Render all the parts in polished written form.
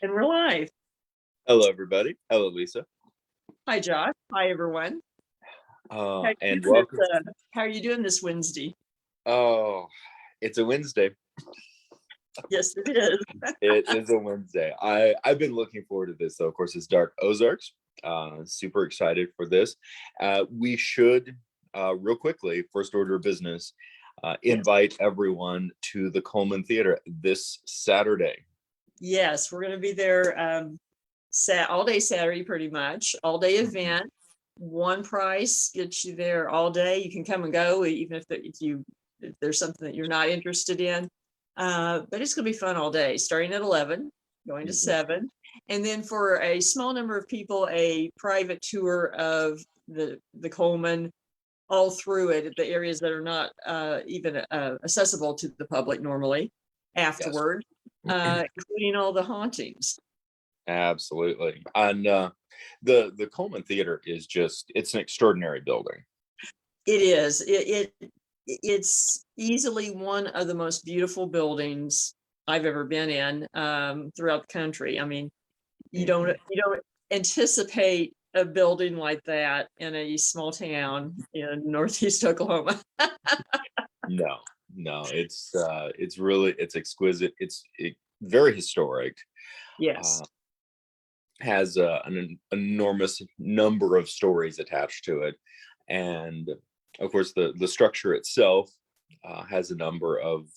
And we're live. Hello, everybody. Hello, Lisa. Hi, Josh. Hi, everyone. And welcome. How are you doing this Wednesday? Oh, it's a Wednesday. Yes, it is. It is a Wednesday. I've been looking forward to this, though. Of course, it's Dark Ozarks. Super excited for this. We should, real quickly, first order of business, invite everyone to the Coleman Theater this Saturday. Yes, we're going to be there all day Saturday, pretty much. All day event. One price gets you there all day. You can come and go, even if there's something that you're not interested in. But it's going to be fun all day, starting at 11, going to 7. And then for a small number of people, a private tour of the Coleman all through it, the areas that are not even accessible to the public normally afterward, including all the hauntings. Absolutely. And the Coleman Theater is it's an extraordinary building. It is. It's easily one of the most beautiful buildings I've ever been in throughout the country. I mean, you don't anticipate a building like that in a small town in Northeast Oklahoma. No, it's exquisite. It's very historic. Yes. Has an enormous number of stories attached to it, and of course the structure itself has a number of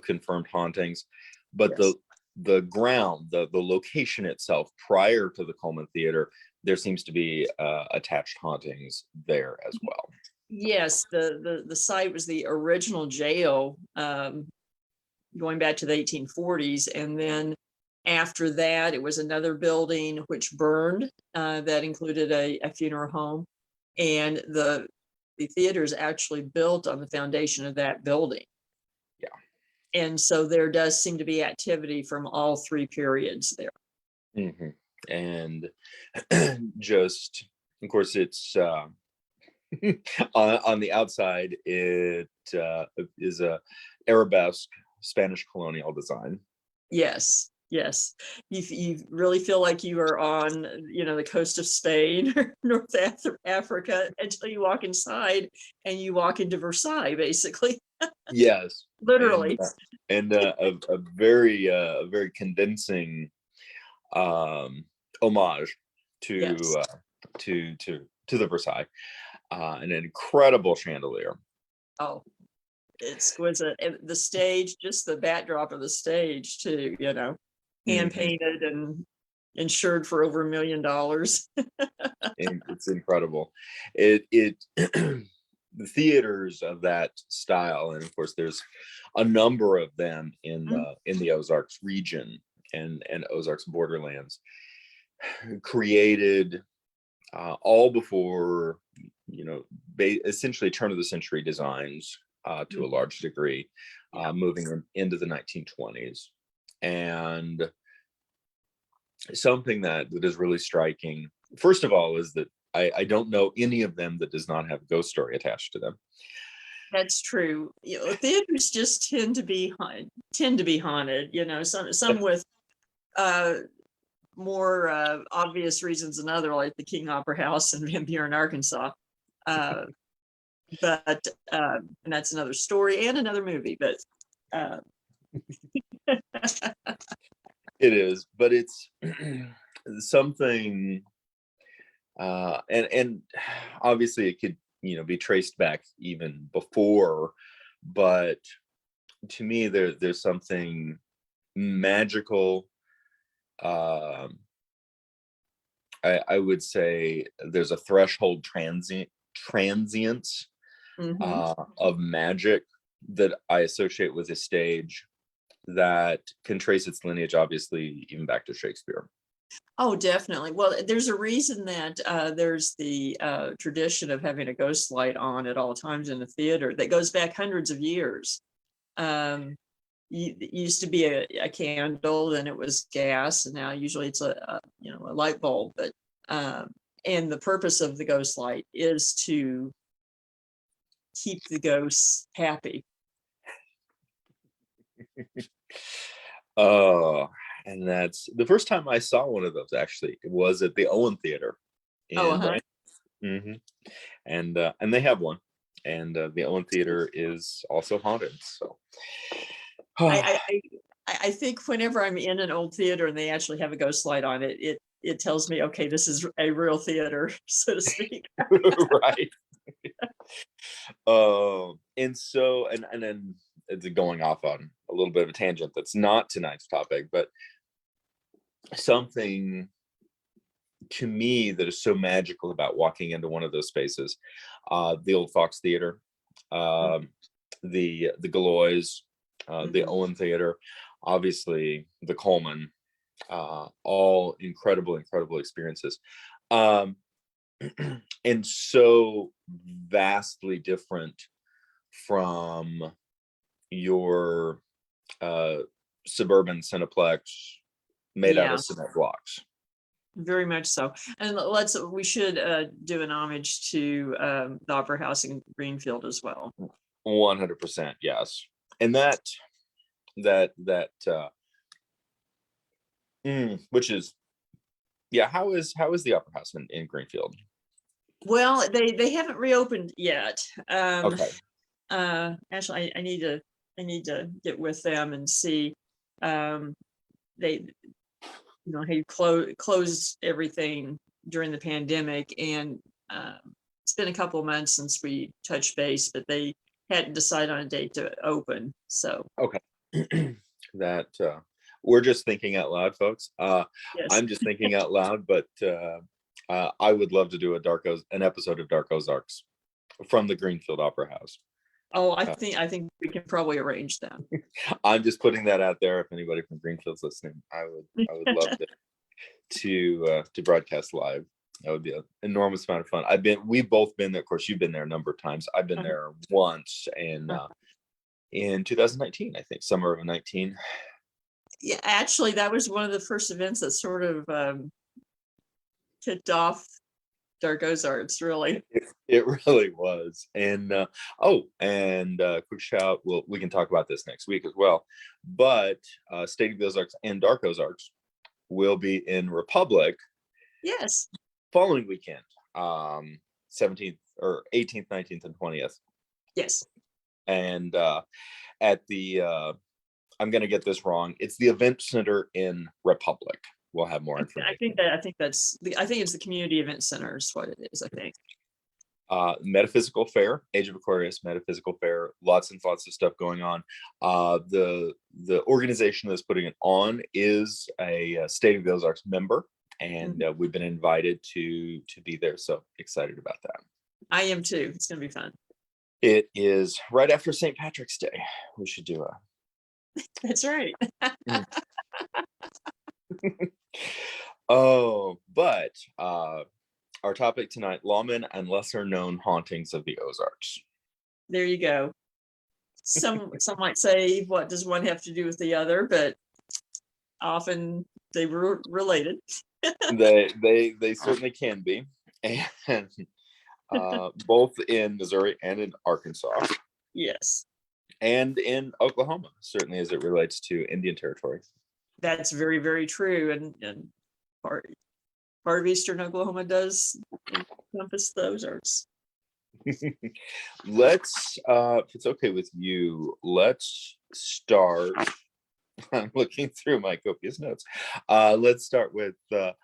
confirmed hauntings, but the ground, the location itself, prior to the Coleman Theater, there seems to be attached hauntings there as well. Yes, the site was the original jail going back to the 1840s, and then after that, it was another building which burned that included a funeral home, and the theater is actually built on the foundation of that building. Yeah, and so there does seem to be activity from all three periods there. And just, of course, it's on the outside. It is a arabesque Spanish colonial design. Yes. You really feel like you are on, the coast of Spain or North Africa until you walk inside and you walk into Versailles, basically. Yes, literally. And a very convincing homage to the Versailles, an incredible chandelier. Oh, exquisite. And the stage, just the backdrop of the stage too, hand painted and insured for over $1 million. It's incredible. It the theaters of that style, and of course there's a number of them in the Ozarks region and Ozarks borderlands, created all before essentially turn of the century designs to a large degree, moving into the 1920s. And something that is really striking, first of all, is that I don't know any of them that does not have a ghost story attached to them. That's true. Theaters just tend to be haunted. Some with more obvious reasons than other, like the King Opera House in Van Buren, Arkansas. But and that's another story and another movie. But it is, but it's something, and obviously it could be traced back even before, but to me there's something magical. I would say there's a threshold transience of magic that I associate with a stage that can trace its lineage, obviously, even back to Shakespeare. Oh, definitely. Well, there's a reason that there's the tradition of having a ghost light on at all times in the theater that goes back hundreds of years. It used to be a candle, then it was gas, and now usually it's a light bulb. But and the purpose of the ghost light is to keep the ghosts happy. Oh, And that's the first time I saw one of those. Actually, it was at the Owen Theater Oh, in Brand. And they have one, and the Owen Theater is also haunted. So I think whenever I'm in an old theater and they actually have a ghost light on it, it tells me, okay, this is a real theater, so to speak. right. And so, and then it's going off on a little bit of a tangent that's not tonight's topic, but something to me that is so magical about walking into one of those spaces, the old Fox Theater, the Galois, the Owen Theater, obviously the Coleman, all incredible experiences. And so vastly different from your suburban Cineplex made out of cement blocks. Very much so. And we should do an homage to the Opera House in Greenfield as well. 100%, yes. And which is, how is the Opera House in Greenfield? Well, they haven't reopened yet. Okay. Actually, I need to get with them and see. They, he closed everything during the pandemic, and it's been a couple of months since we touched base, but they hadn't decided on a date to open. So okay. That we're just thinking out loud, folks. yes. I'm just thinking out loud, but I would love to do an episode of Dark Ozarks from the Greenfield Opera House. Oh, I think we can probably arrange that. I'm just putting that out there. If anybody from Greenfield's listening, I would love to broadcast live. That would be an enormous amount of fun. We've both been there. Of course, you've been there a number of times. I've been there once in 2019, I think, summer of 19. Yeah, actually, that was one of the first events that sort of kicked off Dark Ozarks, really. It really was. And quick shout, we can talk about this next week as well, but State of the Ozarks and Dark Ozarks will be in Republic following weekend, 17th or 18th, 19th, and 20th. Yes. And at the I'm gonna get this wrong, it's the Event Center in Republic. We'll have more information. I think it's the Community Event Center is what it is, I think. Metaphysical Fair, Age of Aquarius, Metaphysical Fair, lots and lots of stuff going on. The organization that's putting it on is a State of the Ozarks member, and we've been invited to be there. So excited about that. I am too. It's gonna be fun. It is right after St. Patrick's Day. We should do That's right. But our topic tonight: Lawmen and lesser known hauntings of the Ozarks. There you go. Some might say, what does one have to do with the other? But often they were related. they certainly can be, and both in Missouri and in Arkansas. Yes. And in Oklahoma, certainly as it relates to Indian Territory. That's very, very true. And part of Eastern Oklahoma does encompass the Ozarks. Let's, if it's okay with you, let's start. I'm looking through my copious notes. Let's start with the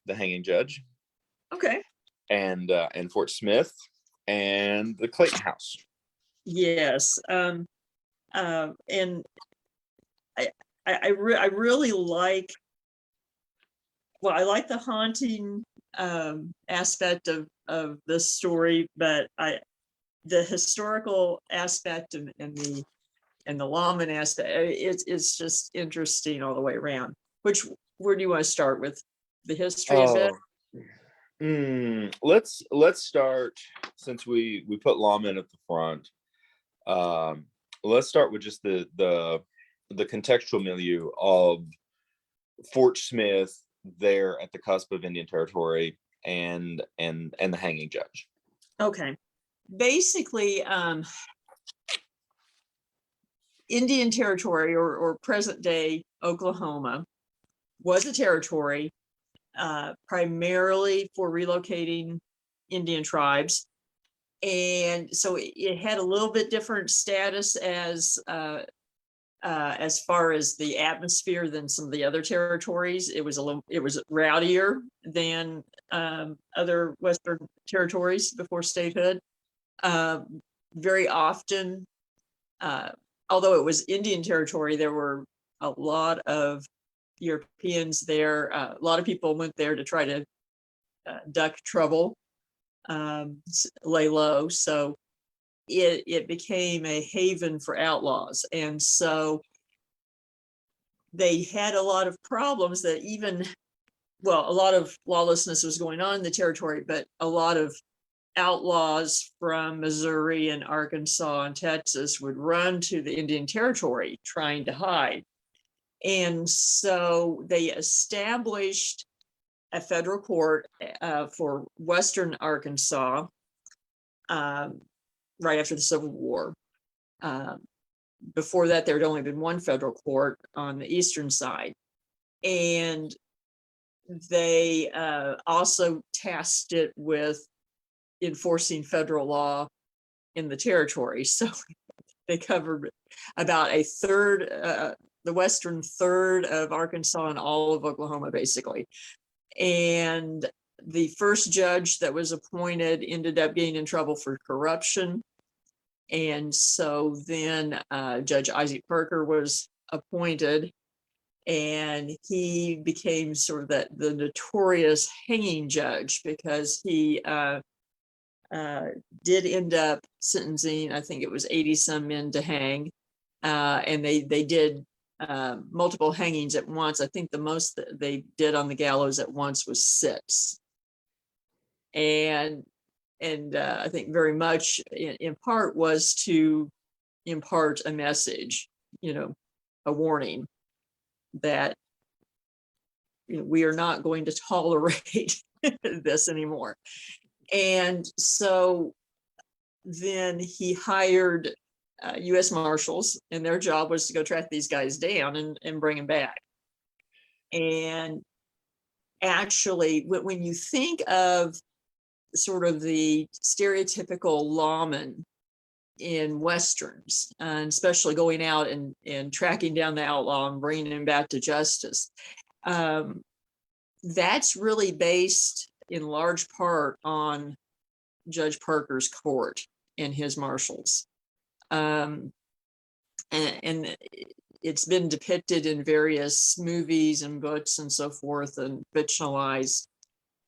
Hanging Judge. Okay. And Fort Smith and the Clayton House. Yes. And I really like, well, I like the haunting aspect of this story, but the historical aspect and the lawman aspect, it's just interesting all the way around. Where do you want to start with? The history of it? Let's start, since we put lawmen at the front. Let's start with just the contextual milieu of Fort Smith there at the cusp of Indian Territory and the Hanging Judge. Okay. Basically, Indian Territory or present day Oklahoma was a territory primarily for relocating Indian tribes. And so it had a little bit different status as far as the atmosphere than some of the other territories. It was rowdier than other Western territories before statehood. Very often, although it was Indian territory, there were a lot of Europeans there. A lot of people went there to try to duck trouble, lay low. So it became a haven for outlaws. And so they had a lot of problems that a lot of lawlessness was going on in the territory, but a lot of outlaws from Missouri and Arkansas and Texas would run to the Indian Territory trying to hide. And so they established a federal court for Western Arkansas right after the Civil War. Before that, there had only been one federal court on the eastern side. And they also tasked it with enforcing federal law in the territory. So they covered about a third, the western third of Arkansas and all of Oklahoma, basically. And the first judge that was appointed ended up getting in trouble for corruption. And so then Judge Isaac Parker was appointed, and he became sort of the notorious hanging judge, because he did end up sentencing, I think it was 80 some men to hang, and they did multiple hangings at once. I think the most that they did on the gallows at once was 6. And I think very much in part was to impart a message, a warning that we are not going to tolerate this anymore. And so then he hired U.S. Marshals, and their job was to go track these guys down and bring them back. And actually, when you think of sort of the stereotypical lawman in Westerns, and especially going out and tracking down the outlaw and bringing him back to justice, that's really based in large part on Judge Parker's court and his marshals. And it's been depicted in various movies and books and so forth, and fictionalized.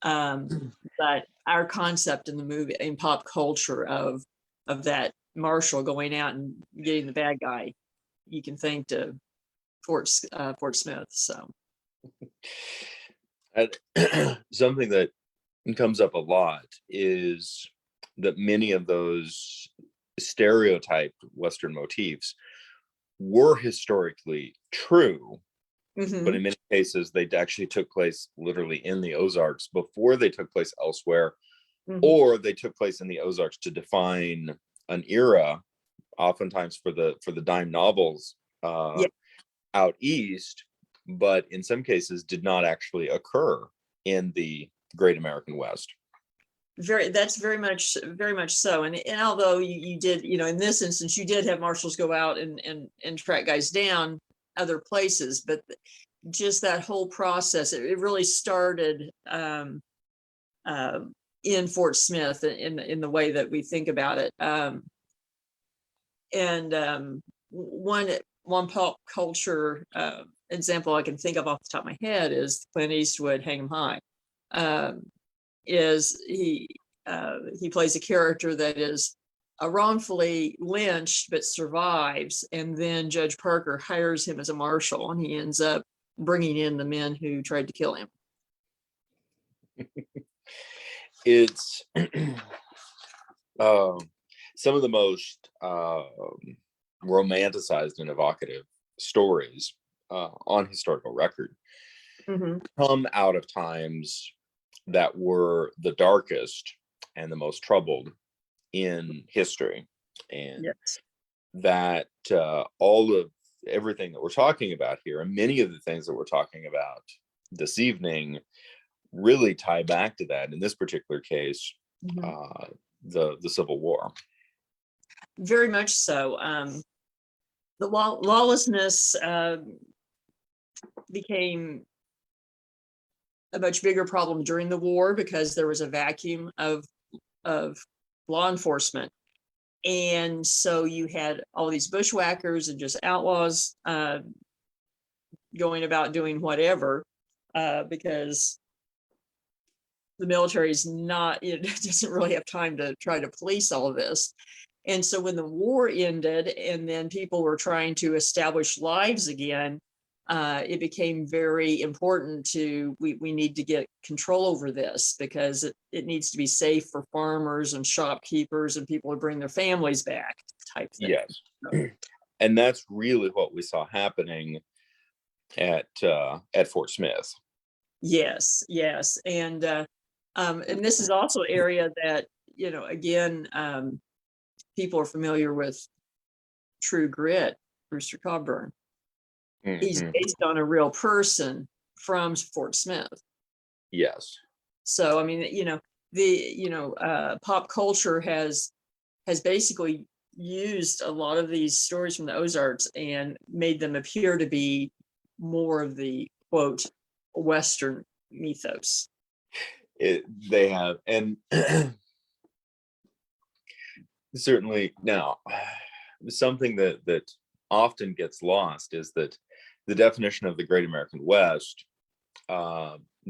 But our concept in the movie, in pop culture, of that marshal going out and getting the bad guy, you can thank to Fort Smith. So something that comes up a lot is that many of those stereotyped Western motifs were historically true, but in many cases they actually took place literally in the Ozarks before they took place elsewhere, or they took place in the Ozarks to define an era, oftentimes for the dime novels out east, but in some cases did not actually occur in the Great American West. That's very much so. And although you did, in this instance, you did have marshals go out and track guys down other places, but just that whole process, it really started in Fort Smith in the way that we think about it. One pop culture example I can think of off the top of my head is Clint Eastwood, Hang 'em High. Is he plays a character that is wrongfully lynched but survives, and then Judge Parker hires him as a marshal, and he ends up bringing in the men who tried to kill him. It's some of the most romanticized and evocative stories on historical record come out of times that were the darkest and the most troubled in history. And that all of everything that we're talking about here, and many of the things that we're talking about this evening, really tie back to that. In this particular case, the Civil War. Very much so. The lawlessness became a much bigger problem during the war because there was a vacuum of law enforcement. And so you had all these bushwhackers and just outlaws going about doing whatever because the military is not, it doesn't really have time to try to police all of this. And so when the war ended and then people were trying to establish lives again, it became very important we need to get control over this because it needs to be safe for farmers and shopkeepers and people to bring their families back type thing. Yes. So, And that's really what we saw happening at Fort Smith. yes. And this is also an area that, again, people are familiar with True Grit, Brewster Coburn. He's based on a real person from Fort Smith. Yes. So, I mean, pop culture has basically used a lot of these stories from the Ozarks and made them appear to be more of the quote Western mythos. They have, and certainly now something that often gets lost is that the definition of the Great American West,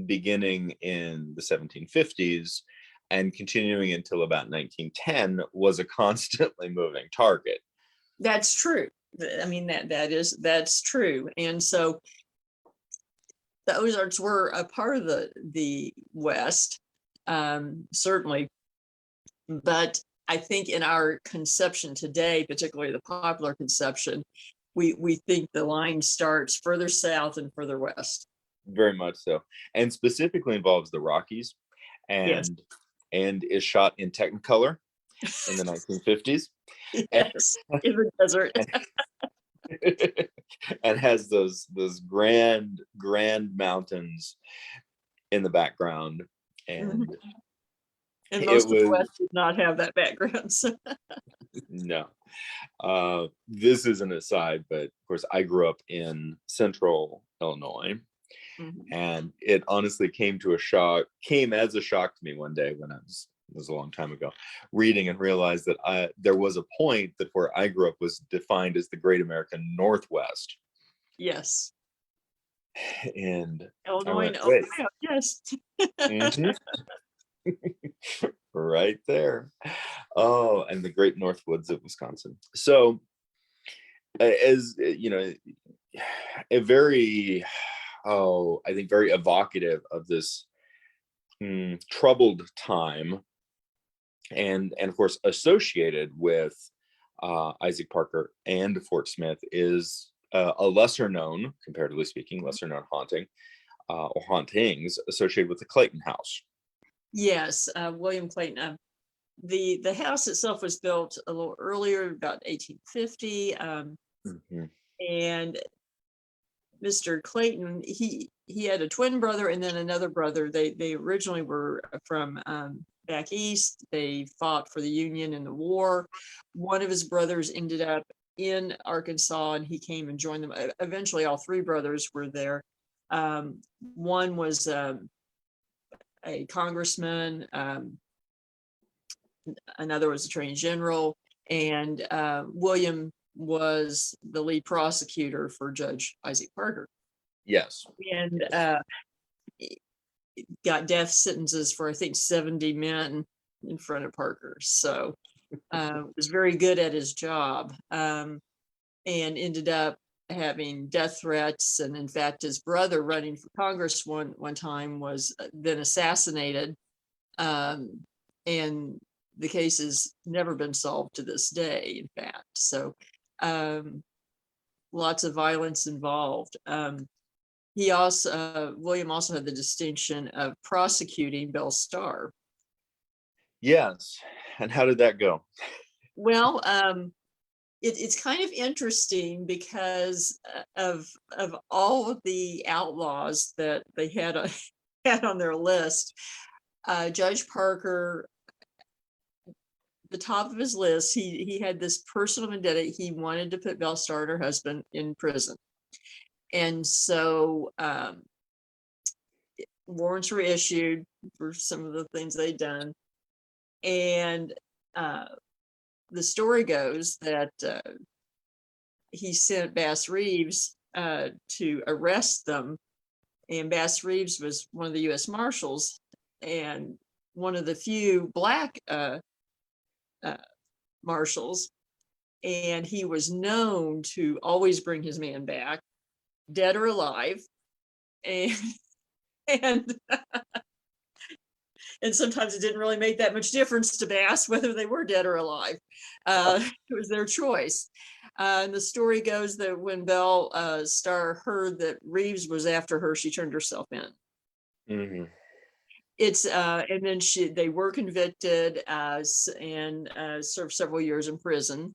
beginning in the 1750s and continuing until about 1910, was a constantly moving target. That's true. I mean, that's true. And so the Ozarks were a part of the West, certainly, but I think in our conception today, particularly the popular conception, we think the line starts further south and further west. Very much so, and specifically involves the Rockies, and is shot in Technicolor in the 1950s. Yes, in the desert. And has those grand mountains in the background, and most of the West did not have that background. So. No. This is an aside, but of course I grew up in central Illinois, and it honestly came as a shock to me one day when it was a long time ago, reading and realized that there was a point that where I grew up was defined as the Great American Northwest. Yes. And Illinois and Ohio, yes. Right there. Oh, and the great Northwoods of Wisconsin. So, as you know, a very, I think very evocative of this troubled time, and of course associated with Isaac Parker and Fort Smith is a lesser known, comparatively speaking, lesser known haunting or hauntings associated with the Clayton house. Yes, William Clayton. The house itself was built a little earlier, about 1850, and Mr. Clayton, he had a twin brother and then another brother. They originally were from back east. They fought for the Union in the war. One of his brothers ended up in Arkansas, and he came and joined them. Eventually, all three brothers were there. One was a congressman, another was attorney general, and William was the lead prosecutor for Judge Isaac Parker. Yes. And got death sentences for, I think, 70 men in front of Parker. So was very good at his job, and ended up having death threats. And in fact, his brother running for Congress one time was then assassinated. And the case has never been solved to this day, in fact. So lots of violence involved. William also had the distinction of prosecuting Bill Starr. Yes. And how did that go? Well, it's kind of interesting because of all of the outlaws that they had had on their list. Judge Parker, the top of his list, he had this personal vendetta. He wanted to put Belle Starr and her husband in prison, and so warrants were issued for some of the things they'd done. And the story goes that he sent Bass Reeves to arrest them. And Bass Reeves was one of the U.S. Marshals and one of the few Black marshals. And he was known to always bring his man back, dead or alive. And and sometimes it didn't really make that much difference to Bass whether they were dead or alive. It was their choice. And the story goes that when Belle Starr heard that Reeves was after her, she turned herself in. Mm-hmm. It's and then they were convicted and served several years in prison.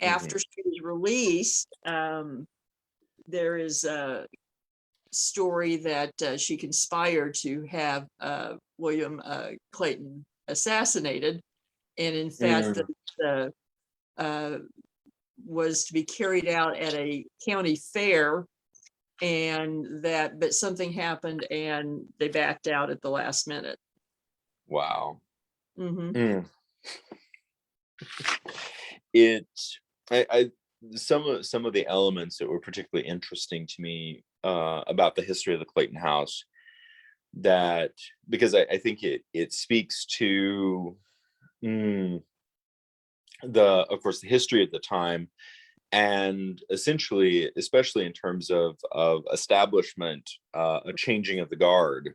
After she was released, there is a story that she conspired to have William Clayton assassinated, and in fact was to be carried out at a county fair, and but something happened and they backed out at the last minute. Wow. Mm-hmm. Some of the elements that were particularly interesting to me about the history of the Clayton house, that because I think it speaks to of course the history at the time, and essentially, especially in terms of establishment, a changing of the guard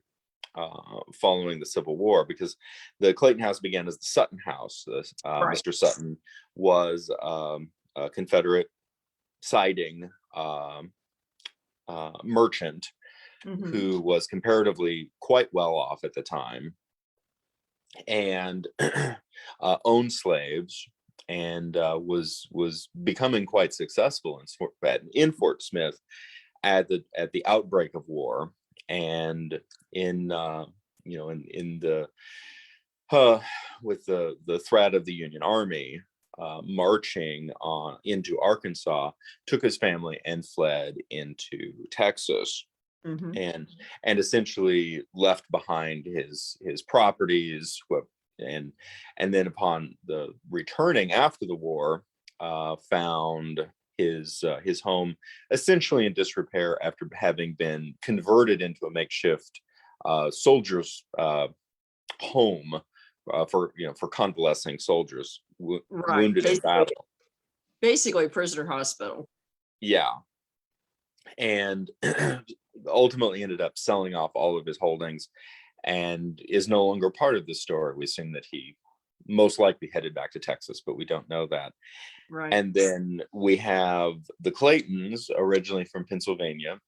following the Civil War, because the Clayton house began as the Sutton House. Right. Mr. Sutton was a Confederate siding merchant who was comparatively quite well off at the time, and owned slaves, and was becoming quite successful in Fort Smith at the outbreak of war, and in the with the threat of the Union Army marching into Arkansas, took his family and fled into Texas. And essentially left behind his properties, and then upon the returning after the war, found his home essentially in disrepair after having been converted into a makeshift soldiers' home for convalescing soldiers wounded in battle. Basically, a prisoner hospital. Yeah, and ultimately ended up selling off all of his holdings, and is no longer part of this story. We assume that he most likely headed back to Texas, but we don't know that. Right. And then we have the Claytons, originally from Pennsylvania,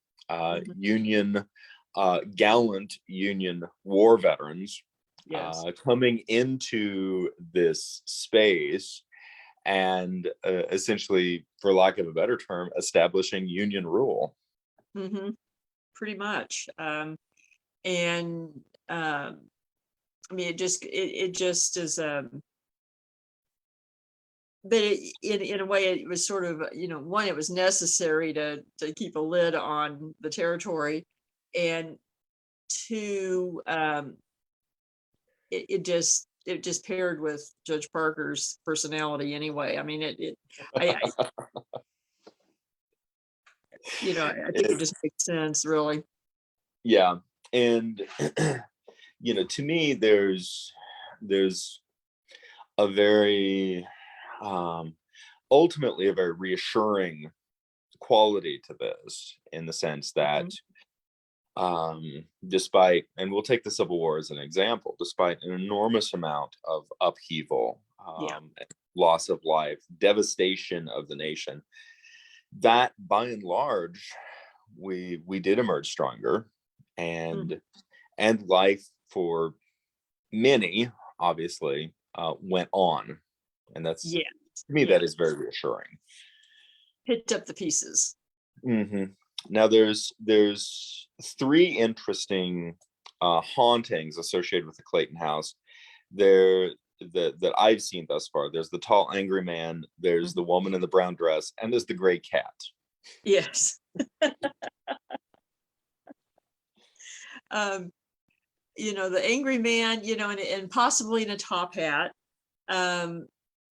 Union, gallant Union war veterans, yes, coming into this space and essentially, for lack of a better term, establishing Union rule. Pretty much. I mean, it just is but in a way it was sort of, one, it was necessary to keep a lid on the territory, and two, it just paired with Judge Parker's personality anyway. I mean, I think it just makes sense, really. Yeah. And to me, there's a very ultimately a very reassuring quality to this, in the sense that despite, and we'll take the Civil War as an example, despite an enormous amount of upheaval, loss of life, devastation of the nation, that by and large we did emerge stronger, and life for many obviously went on, and that's To me, Yeah. that is very reassuring. Picked up the pieces. Now, there's three interesting hauntings associated with the Clayton house. There that I've seen thus far. There's the tall, angry man. There's the woman in the brown dress, and there's the gray cat. Yes. The angry man, and possibly in a top hat.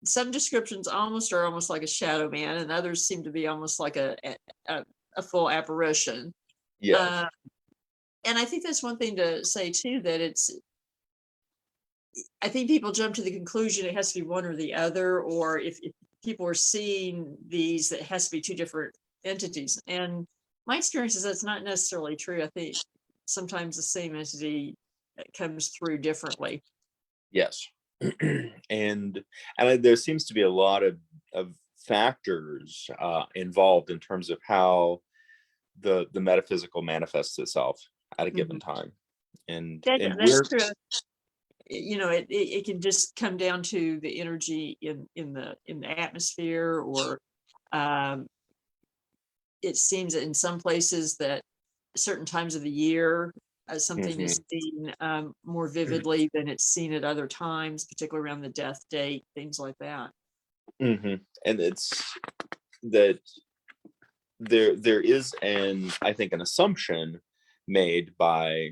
Some descriptions are almost like a shadow man, and others seem to be almost like a full apparition. Yes. And I think that's one thing to say too, that I think people jump to the conclusion it has to be one or the other, or if people are seeing these, that it has to be two different entities. And my experience is that's not necessarily true. I think sometimes the same entity comes through differently. Yes. and there seems to be a lot of factors involved in terms of how the metaphysical manifests itself at a given time. And that's true. It can just come down to the energy in the atmosphere, or it seems that in some places that certain times of the year something is seen more vividly than it's seen at other times, particularly around the death date, things like that. And it's that there is I think an assumption made by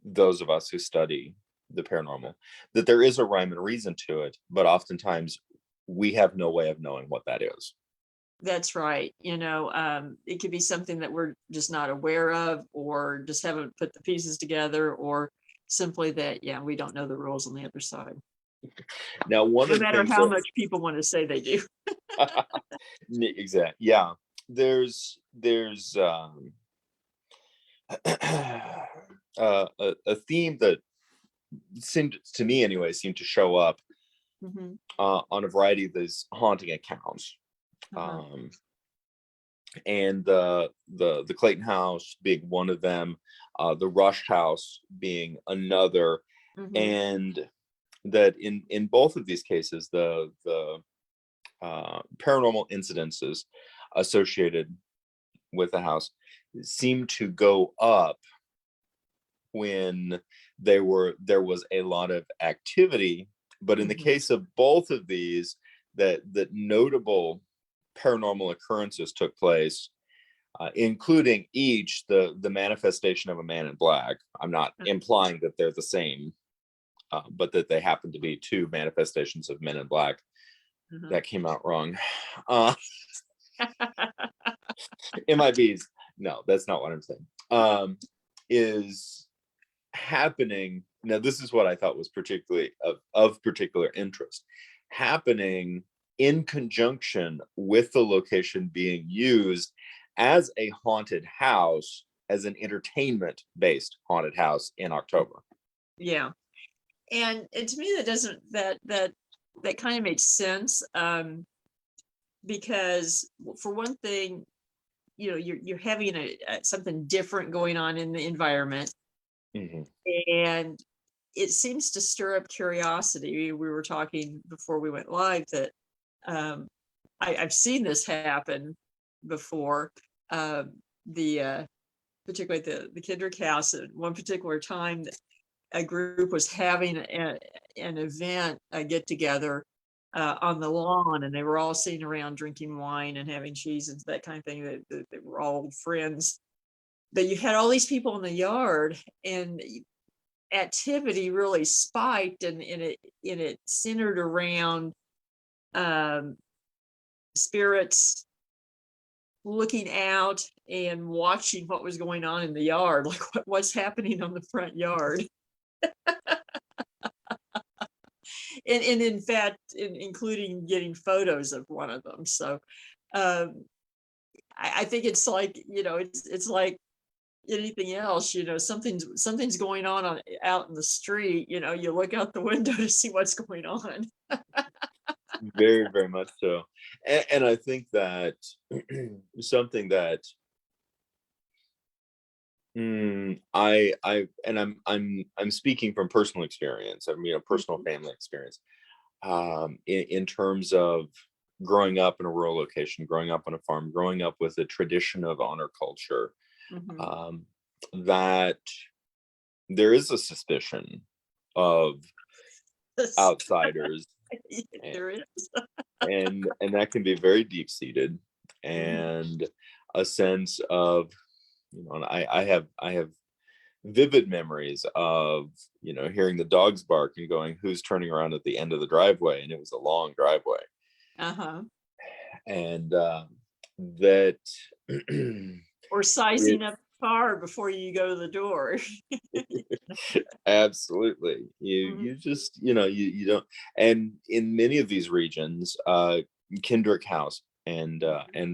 those of us who study the paranormal that there is a rhyme and reason to it, but oftentimes we have no way of knowing what that is. That's right. It could be something that we're just not aware of, or just haven't put the pieces together, or simply that, we don't know the rules on the other side. Now, no matter how much people want to say they do. Exactly. Yeah. There's a theme that seemed to me anyway to show up on a variety of these haunting accounts. And the Clayton house being one of them, the Rush house being another, and that in both of these cases the paranormal incidences associated with the house seem to go up when there was a lot of activity. But in the case of both of these, that notable paranormal occurrences took place, including each the manifestation of a man in black. I'm not implying that they're the same, but that they happen to be two manifestations of men in black. That came out wrong. MIBs, no, that's not what I'm saying. Is happening now. This is what I thought was particularly of particular interest, happening in conjunction with the location being used as a haunted house, as an entertainment-based haunted house in October. Yeah, and to me that kind of makes sense, because for one thing, you're having something different going on in the environment, and it seems to stir up curiosity. We were talking before we went live that I've seen this happen before. Particularly the Kendrick house, at one particular time, a group was having an event, a get together on the lawn, and they were all sitting around drinking wine and having cheese and that kind of thing. They were all friends, but you had all these people in the yard, and activity really spiked, and it centered around spirits looking out and watching what was going on in the yard, like what's happening on the front yard. and in fact, including getting photos of one of them. So I think it's like, it's like anything else, something's going on out in the street, you look out the window to see what's going on. Very, very much so. And I think that something that I'm speaking from personal experience. I mean, personal family experience, in terms of growing up in a rural location, growing up on a farm, growing up with a tradition of honor culture, Mhm. um, that there is a suspicion of outsiders, a- There is. and that can be very deep seated, Mhm. and a sense of, and I have vivid memories of, hearing the dogs bark and going, who's turning around at the end of the driveway, and it was a long driveway, Uh-huh. and that Or it sizing up the car before you go to the door. absolutely, Mhm. you just, you don't. And in many of these regions, Kendrick House and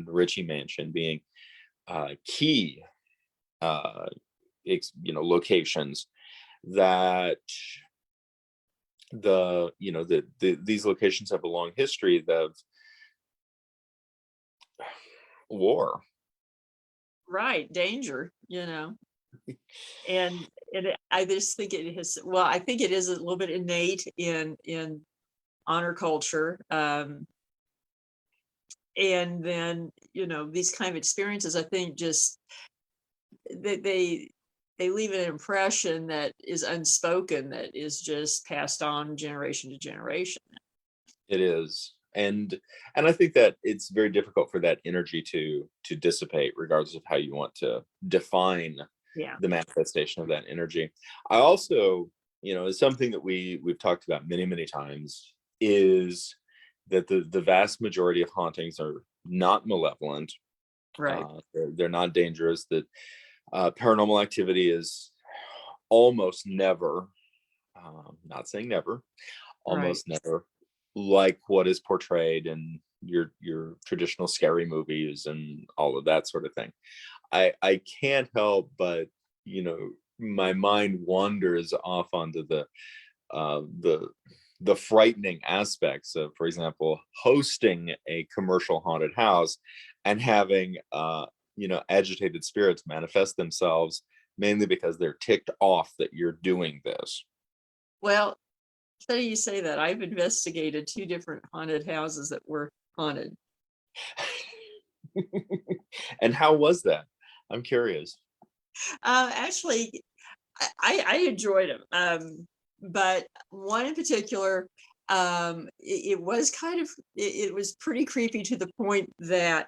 Ritchie Mansion being key, uh locations, that these locations have a long history of war. Right, danger, and I just think it has, well, I think it is a little bit innate in honor culture, and then, these kind of experiences, I think, just they leave an impression that is unspoken, that is just passed on generation to generation. It is. And I think that it's very difficult for that energy to dissipate, regardless of how you want to define Yeah. the manifestation of that energy. I also, is something that we've talked about many, many times, is that the vast majority of hauntings are not malevolent. Right. They're not dangerous. That paranormal activity is almost never, not saying never, Right. almost never like what is portrayed in your traditional scary movies and all of that sort of thing. I can't help but, my mind wanders off onto the the frightening aspects of, for example, hosting a commercial haunted house and having agitated spirits manifest themselves, mainly because they're ticked off that you're doing this. Well, funny you say that. I've investigated two different haunted houses that were haunted. And how was that? I'm curious. Actually, I enjoyed them, but one in particular, it was kind of, it was pretty creepy, to the point that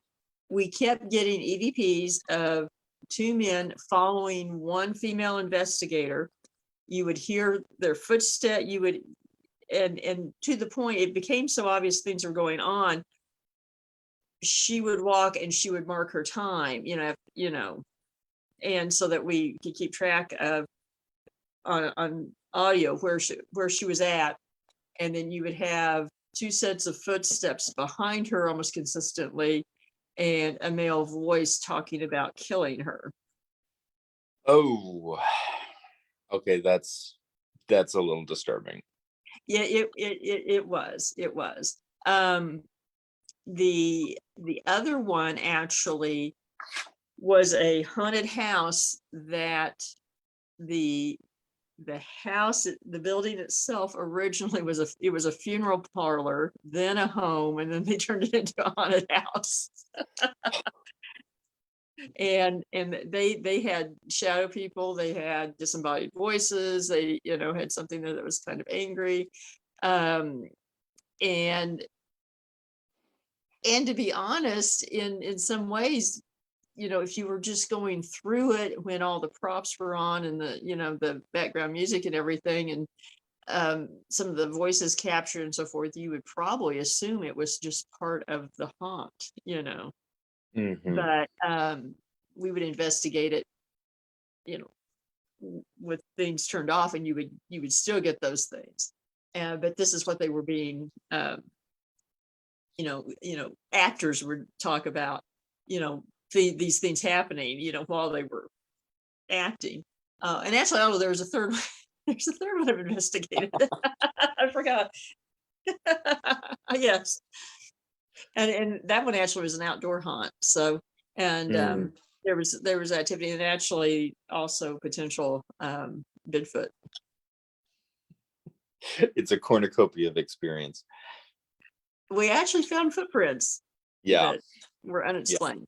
we kept getting EVPs of two men following one female investigator. You would hear their footstep. You would, and to the point, it became so obvious things were going on. She would walk and she would mark her time, and so that we could keep track of, on audio, where she was at, and then you would have two sets of footsteps behind her almost consistently, and a male voice talking about killing her. Oh, okay, that's a little disturbing. Yeah, it was. Um, the other one actually was a haunted house that the the building itself originally was a funeral parlor, then a home, and then they turned it into a haunted house. And they had shadow people, they had disembodied voices, they, had something there that was kind of angry. Um, and to be honest, in some ways, if you were just going through it when all the props were on, and the background music and everything, and some of the voices captured and so forth, you would probably assume it was just part of the haunt. Hmm. But we would investigate it, you know, with things turned off, and you would still get those things. But this is what they were being, actors would talk about, you know, these things happening, while they were acting. And actually, oh, there was a third one. There's a third one I've investigated. I forgot. Yes, and that one actually was an outdoor haunt. So, and Mm. there was activity, and actually also potential Bigfoot. It's a cornucopia of experience. We actually found footprints Yeah, that were yeah. unexplained.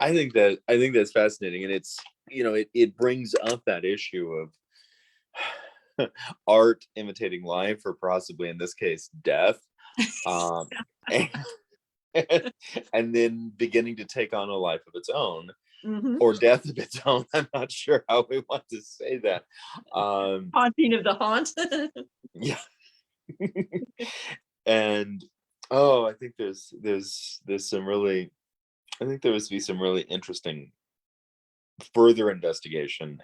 I think that's fascinating, and it's, it brings up that issue of art imitating life, or possibly in this case death, um, and, and then beginning to take on a life of its own, Mhm. or death of its own. I'm not sure how we want to say that. Haunting of the haunt. Yeah. And I think there's some really, I think there was to be some really interesting further investigation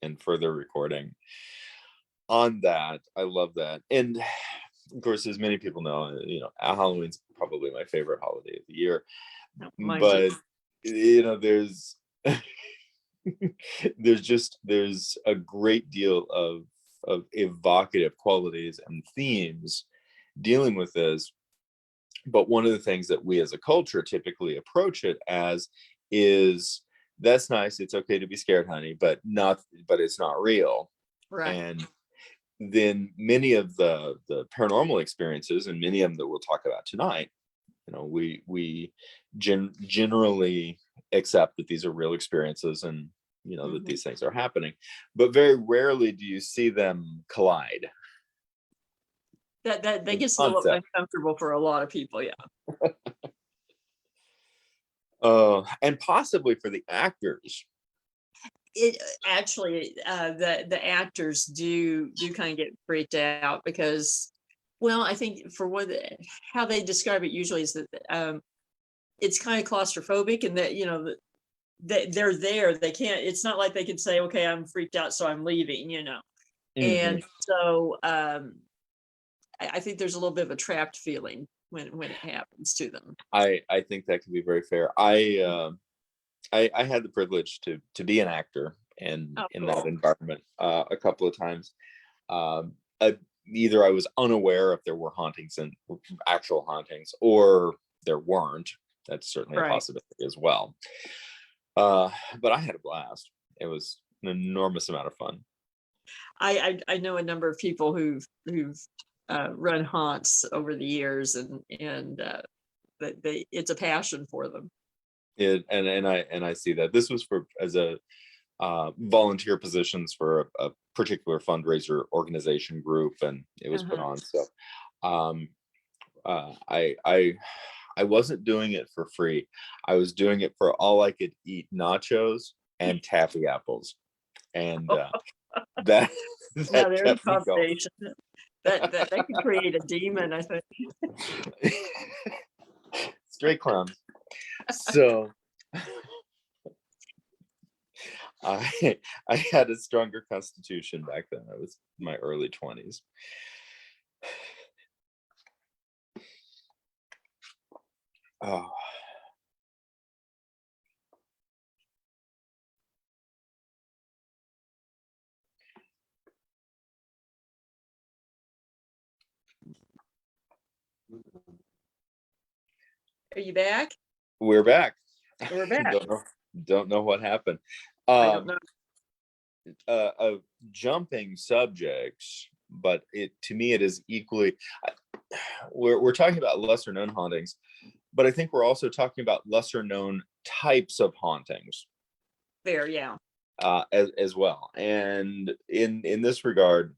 and further recording on that. I love that. And of course, as many people know, Halloween's probably my favorite holiday of the year. Mine too. But there's there's a great deal of evocative qualities and themes dealing with this. But one of the things that we as a culture typically approach it as is, that's nice, it's okay to be scared, honey, but it's not real. Right. And then many of the paranormal experiences, and many of them that we'll talk about tonight, we generally accept that these are real experiences, and that Mhm. these things are happening, but very rarely do you see them collide. That The gets a little concept. uncomfortable for a lot of people, yeah. And possibly for the actors. It actually, the actors do kind of get freaked out because, well, I think for how they describe it usually is that, it's kind of claustrophobic, and that, they're there. They can't, it's not like they can say, okay, I'm freaked out, so I'm leaving. Mhm. And so, I think there's a little bit of a trapped feeling when it happens to them. I think that can be very fair. I had the privilege to be an actor Oh, in that cool. environment a couple of times. Um, Either I was unaware if there were hauntings and actual hauntings, or there weren't. That's certainly a Right. possibility as well. Uh, but I had a blast. It was an enormous amount of fun. I know a number of people who've run haunts over the years, and that they it's a passion for them. And I see that this was for as a volunteer positions for a particular fundraiser organization group, and it was put Uh-huh. on. So um, I wasn't doing it for free. I was doing it for all I could eat nachos and taffy apples, and that Now that there's a kept me going. combination that could create a demon, I think. Straight crumbs. So I I had a stronger constitution back then. I was in my early 20s. Oh, Are you back? we're back. We're back. Don't know what happened. I don't Um, know. a jumping subjects, but it to me it is equally. We're talking about lesser known hauntings, but I think we're also talking about lesser known types of hauntings There, yeah. as well. And in this regard,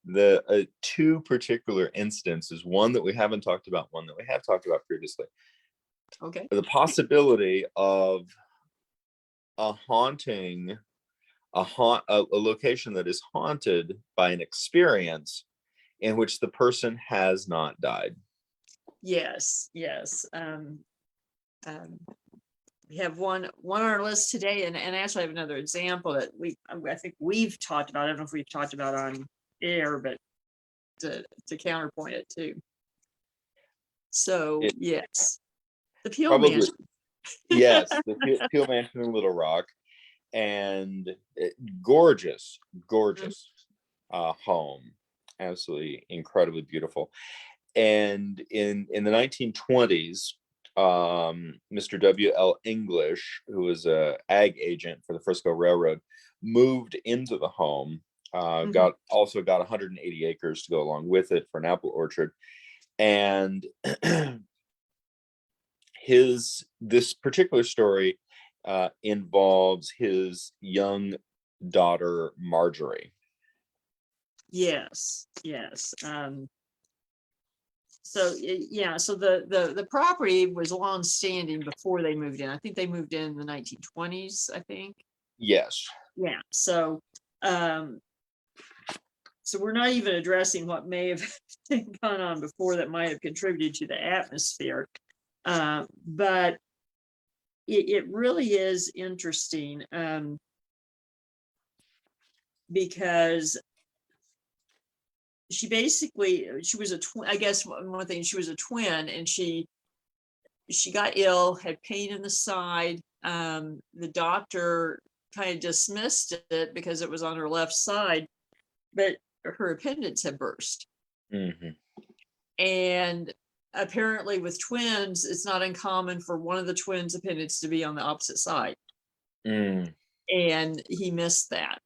the two particular instances, one that we haven't talked about, one that we have talked about previously, Okay. the possibility of a haunting, a location that is haunted by an experience in which the person has not died. Yes, yes. Um, we have one on our list today, and actually I have another example that I think we've talked about. I don't know if we've talked about on air, but to counterpoint it too. So It yes, the Peel probably, Mansion. yes, the Peel Mansion in Little Rock, and gorgeous, Mhm. gorgeous home, absolutely incredibly beautiful. And in the 1920s, Mr. W.L. English, who was a ag agent for the Frisco Railroad, moved into the home Mhm. Got 180 acres to go along with it for an apple orchard. And this particular story involves his young daughter Marjorie. Yes, yes. So yeah, so the property was long standing before they moved in. I think they moved in the 1920s, I think. Yes. Yeah. Um, so we're not even addressing what may have gone on before that might have contributed to the atmosphere. But it really is interesting, because she was a twin. I guess one thing, she was a twin, and she got ill, had pain in the side. The doctor kind of dismissed it because it was on her left side, but her appendix had burst. Mm-hmm. And apparently with twins, it's not uncommon for one of the twins' appendix to be on the opposite side. Mm. And he missed that.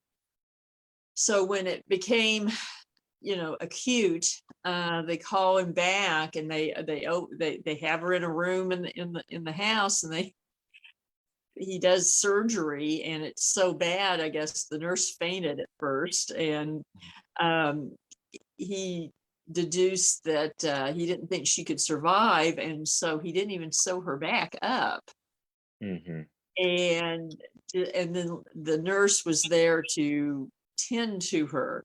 So when it became, acute, they call him back, and they have her in a room in the house, and he does surgery, and it's so bad, I guess the nurse fainted at first, and he deduced that he didn't think she could survive, and so he didn't even sew her back up. Mm-hmm. And then the nurse was there to tend to her.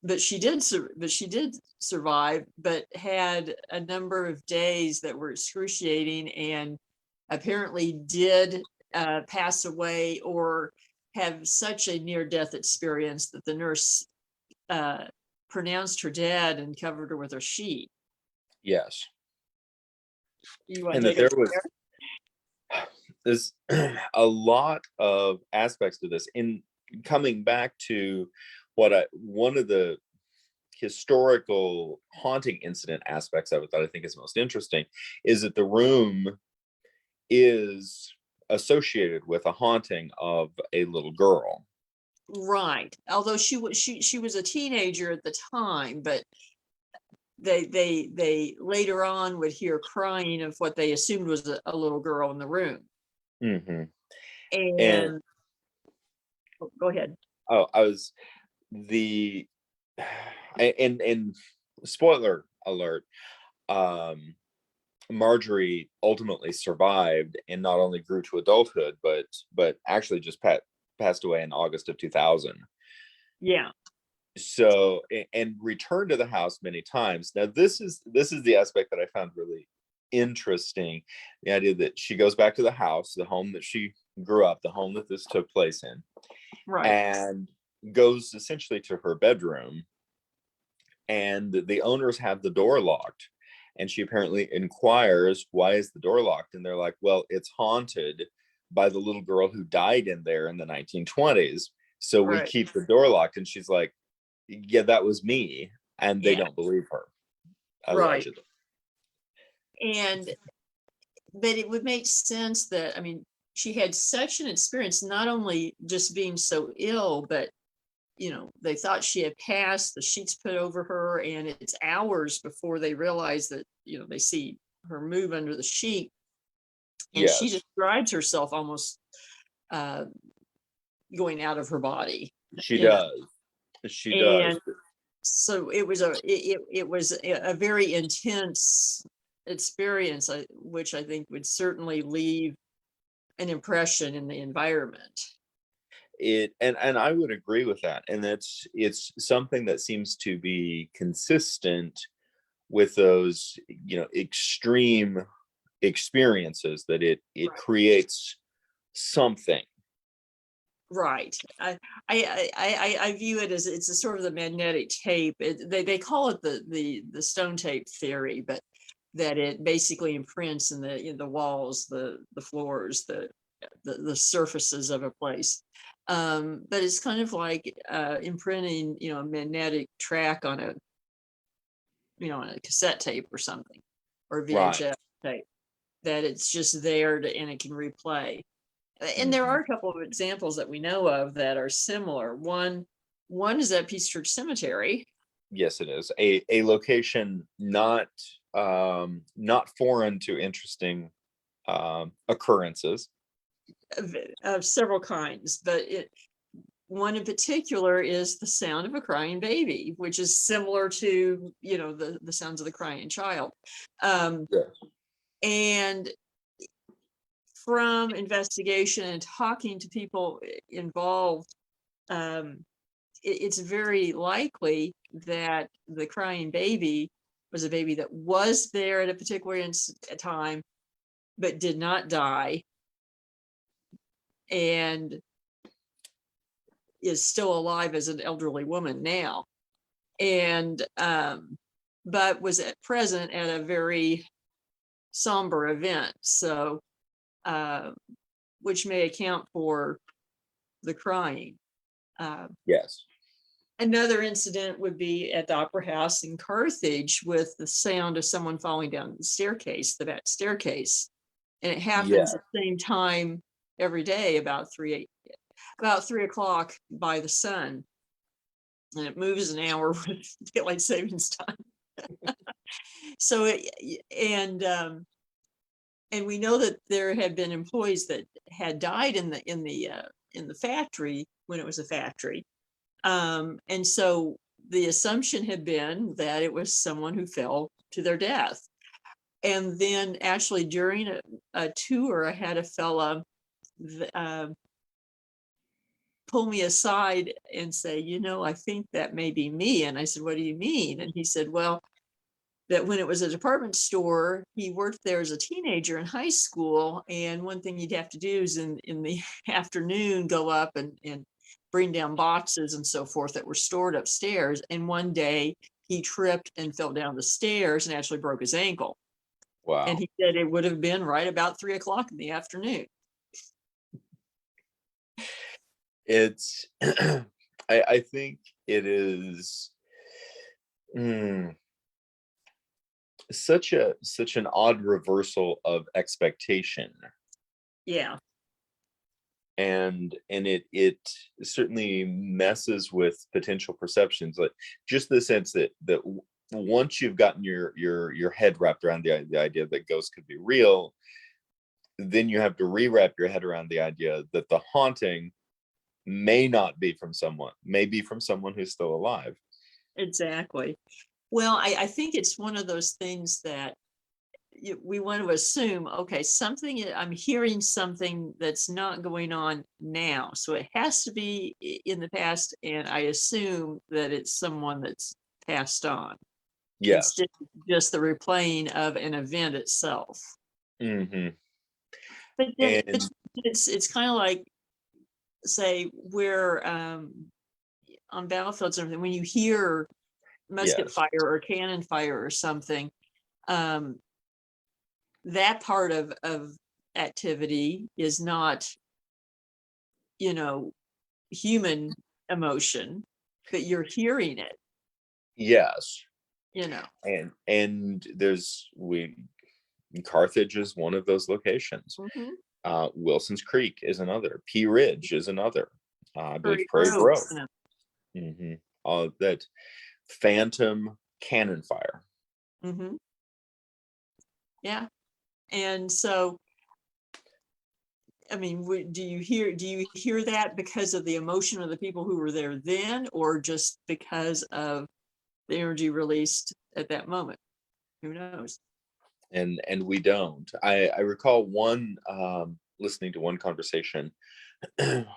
But she did survive, but had a number of days that were excruciating, and apparently did pass away or have such a near-death experience that the nurse pronounced her dead and covered her with a sheet. Yes. You want And to that take us there was there? there's a lot of aspects to this. In coming back to one of the historical haunting incident aspects of it that I think is most interesting is that the room is associated with a haunting of a little girl. Right. Although she was a teenager at the time, but they later on would hear crying of what they assumed was a little girl in the room. Mm-hmm. And And go ahead. I was the and spoiler alert, Marjorie ultimately survived and not only grew to adulthood, but actually just passed away in August of 2000. Yeah. So and returned to the house many times. Now this is the aspect that I found really interesting. The idea that she goes back to the house, the home that she grew up, the home that this took place in, Right. and goes essentially to her bedroom, and the owners have the door locked, and she apparently inquires, why is the door locked? And they're like, well, it's haunted by the little girl who died in there in the 1920s, so we Right. keep the door locked. And she's like, yeah, that was me. And they Yeah. don't believe her, Right. allegedly. But it would make sense that, I mean, she had such an experience, not only just being so ill, but they thought she had passed, the sheets put over her, and it's hours before they realize that, they see her move under the sheet. And she Yes, describes herself almost uh, going out of her body, she you know. does. She does. And so it was a very intense experience, which I think would certainly leave an impression in the environment. And I would agree with that. And it's something that seems to be consistent with those, extreme experiences, that it Right. creates something. Right. I view it as it's a sort of the magnetic tape. They call it the stone tape theory, but that it basically imprints in the walls, the floors, the surfaces of a place. But it's kind of like imprinting, a magnetic track on a cassette tape or something, or Right. VHS tape, that it's just there and it can replay. And there are a couple of examples that we know of that are similar. One is at Peace Church Cemetery. Yes, it is a location not foreign to interesting occurrences of several kinds, but one in particular is the sound of a crying baby, which is similar to, the sounds of the crying child. Yes. And from investigation and talking to people involved, it's very likely that the crying baby was a baby that was there at a particular time, but did not die, and is still alive as an elderly woman now, and but was present at a very somber event, so which may account for the crying. Yes. Another incident would be at the Opera House in Carthage with the sound of someone falling down the staircase, the back staircase, and it happens at the same time every day about 3 o'clock by the sun, and it moves an hour with daylight savings time. So and we know that there had been employees that had died in the factory when it was a factory, and so the assumption had been that it was someone who fell to their death. And then actually during a tour, I had a fella pull me aside and say, I think that may be me. And I said, what do you mean? And he said, well, that when it was a department store, he worked there as a teenager in high school. And one thing you'd have to do is in the afternoon, go up and bring down boxes and so forth that were stored upstairs. And one day he tripped and fell down the stairs and actually broke his ankle. Wow. And he said it would have been right about 3 o'clock in the afternoon. It's, I think it is such an odd reversal of expectation. Yeah. And it certainly messes with potential perceptions, like just the sense that once you've gotten your head wrapped around the idea that ghosts could be real, then you have to rewrap your head around the idea that the haunting may not be from someone, may be from someone who's still alive. Exactly. Well, I think it's one of those things that we want to assume, okay, I'm hearing something that's not going on now. So it has to be in the past. And I assume that it's someone that's passed on. Yes. Instead of just the replaying of an event itself. Mm-hmm. But then it's kind of like, say, we're on battlefields and everything, when you hear musket fire or cannon fire or something, that part of activity is not, human emotion, but you're hearing it. Yes. And Carthage is one of those locations. Mm-hmm. Wilson's Creek is another. Pea Ridge is another. I believe Prairie Grove. Grove. Mm-hmm. That phantom cannon fire. Mm-hmm. Yeah. And so, I mean, do you hear that because of the emotion of the people who were there then, or just because of the energy released at that moment? Who knows? And we don't. I recall listening to one conversation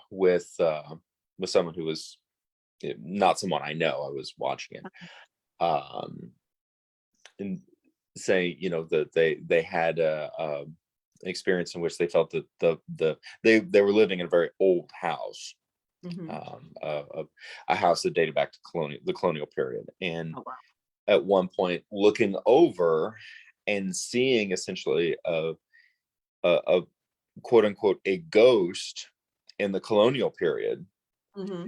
with someone who was not someone I know. I was watching it, and say, that they had a experience in which they felt that they were living in a very old house, Mm-hmm. A house that dated back to the colonial period, and Oh, wow. At one point looking over and seeing essentially a quote unquote a ghost in the colonial period. Mm-hmm.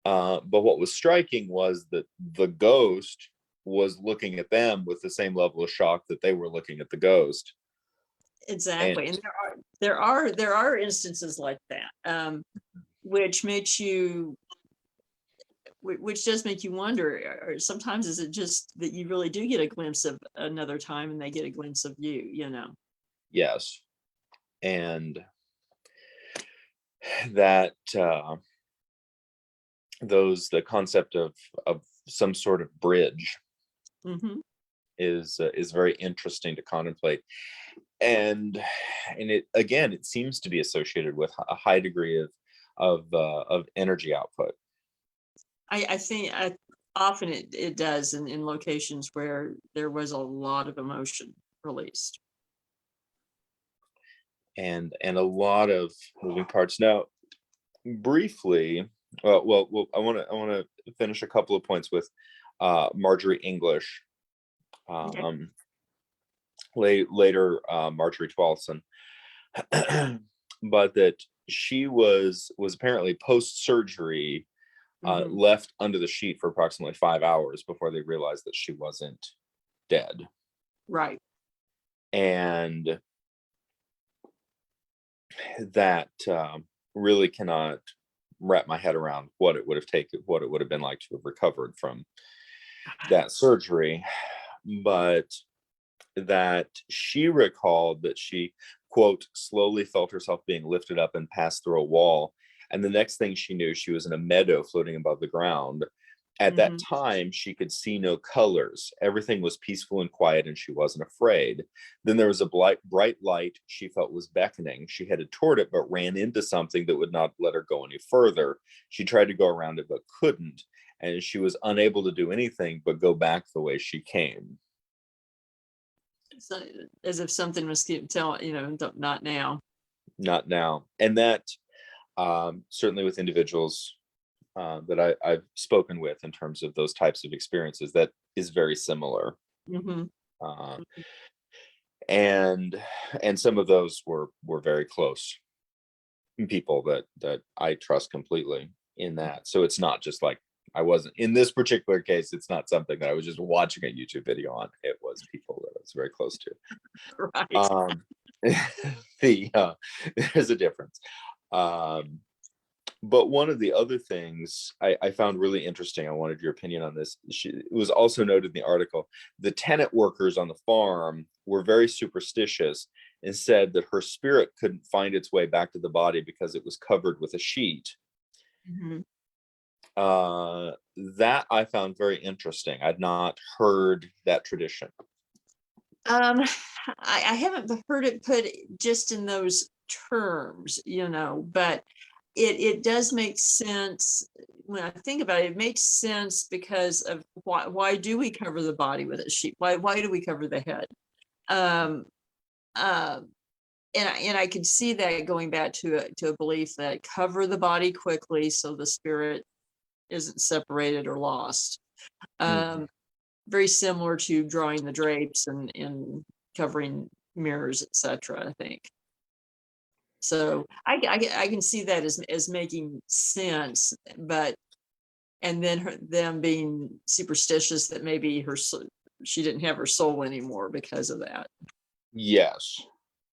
But what was striking was that the ghost was looking at them with the same level of shock that they were looking at the ghost. exactly. And there are instances like that, which makes you, which does make you wonder, or sometimes is it just that you really do get a glimpse of another time and they get a glimpse of you, Yes. And that the concept of some sort of bridge Hmm. is very interesting to contemplate. And it, again, it seems to be associated with a high degree of energy output. I think often it does in locations where there was a lot of emotion released. And a lot of moving parts. Now, briefly, I want to finish a couple of points with Marjorie English, Okay. um, later Marjorie Twalson, but that she was apparently post surgery Hmm. left under the sheet for approximately 5 hours before they realized that she wasn't dead. Right. And that really cannot wrap my head around what it would have taken, what it would have been like to have recovered from that surgery. But that she recalled that she, quote, slowly felt herself being lifted up and passed through a wall. And the next thing she knew, she was in a meadow floating above the ground. At that Hmm. time, she could see no colors. Everything was peaceful and quiet, and she wasn't afraid. Then there was a bright light she felt was beckoning. She headed toward it, but ran into something that would not let her go any further. She tried to go around it, but couldn't. And she was unable to do anything but go back the way she came. So, as if something was keep telling, not now. Not now. And that certainly with individuals that I've spoken with in terms of those types of experiences, that is very similar. Hmm. Uh, and some of those were very close people that I trust completely in that. So it's not just like, I wasn't in this particular case, it's not something that I was just watching a YouTube video on. It was people that I was very close to. Right. Um, there's a difference. Um, but one of the other things I found really interesting, I wanted your opinion on this. It was also noted in the article, the tenant workers on the farm were very superstitious and said that her spirit couldn't find its way back to the body because it was covered with a sheet. Hmm. That I found very interesting. I'd not heard that tradition. Um, I haven't heard it put just in those terms, but it does make sense when I think about it. It makes sense because of why do we cover the body with a sheet? Why do we cover the head? Um, uh, and I could see that going back to a belief that cover the body quickly so the spirit isn't separated or lost. Mhm. Um, Very similar to drawing the drapes and covering mirrors, etc. I think so. I can see that as making sense, but and then them being superstitious that maybe she didn't have her soul anymore because of that. Yes,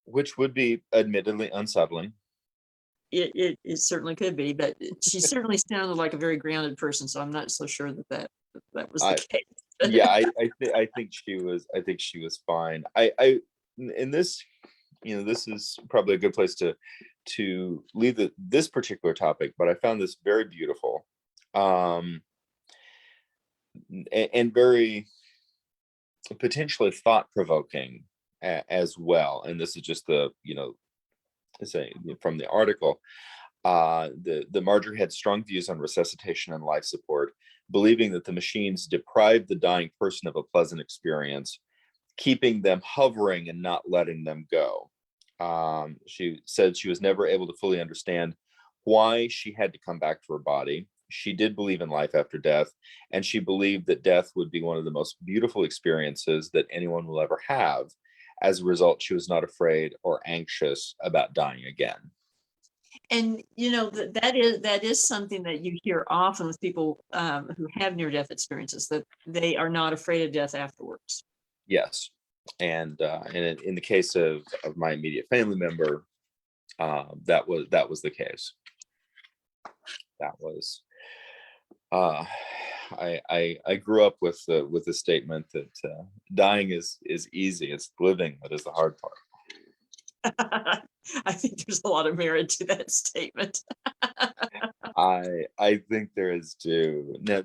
which would be admittedly unsettling. It certainly could be, but she certainly sounded like a very grounded person, so I'm not so sure that was the I case. Yeah, I think she was fine. In this, this is probably a good place to leave this particular topic, but I found this very beautiful, um and very potentially thought provoking as well. And this is just say from the article. The Marjorie had strong views on resuscitation and life support, believing that the machines deprived the dying person of a pleasant experience, keeping them hovering and not letting them go. She said she was never able to fully understand why she had to come back to her body. She did believe in life after death, and she believed that death would be one of the most beautiful experiences that anyone will ever have. As a result, she was not afraid or anxious about dying again. And that is something that you hear often with people who have near-death experiences, that they are not afraid of death afterwards. Yes. And in the case of my immediate family member, that was the case. That was I grew up with the statement that dying is easy. It's living that is the hard part. I think there's a lot of merit to that statement. I think there is too. Now,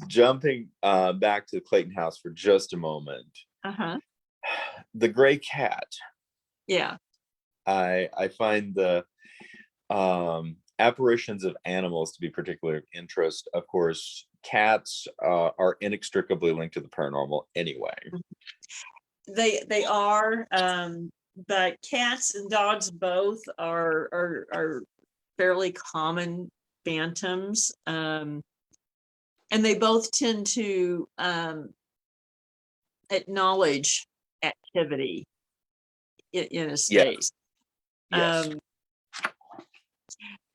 jumping back to the Clayton house for just a moment. Uh-huh. The gray cat. Yeah. I find the apparitions of animals to be particularly of interest. Of course, cats are inextricably linked to the paranormal anyway. They are, but cats and dogs both are fairly common phantoms, and they both tend to acknowledge activity in a space. Yes.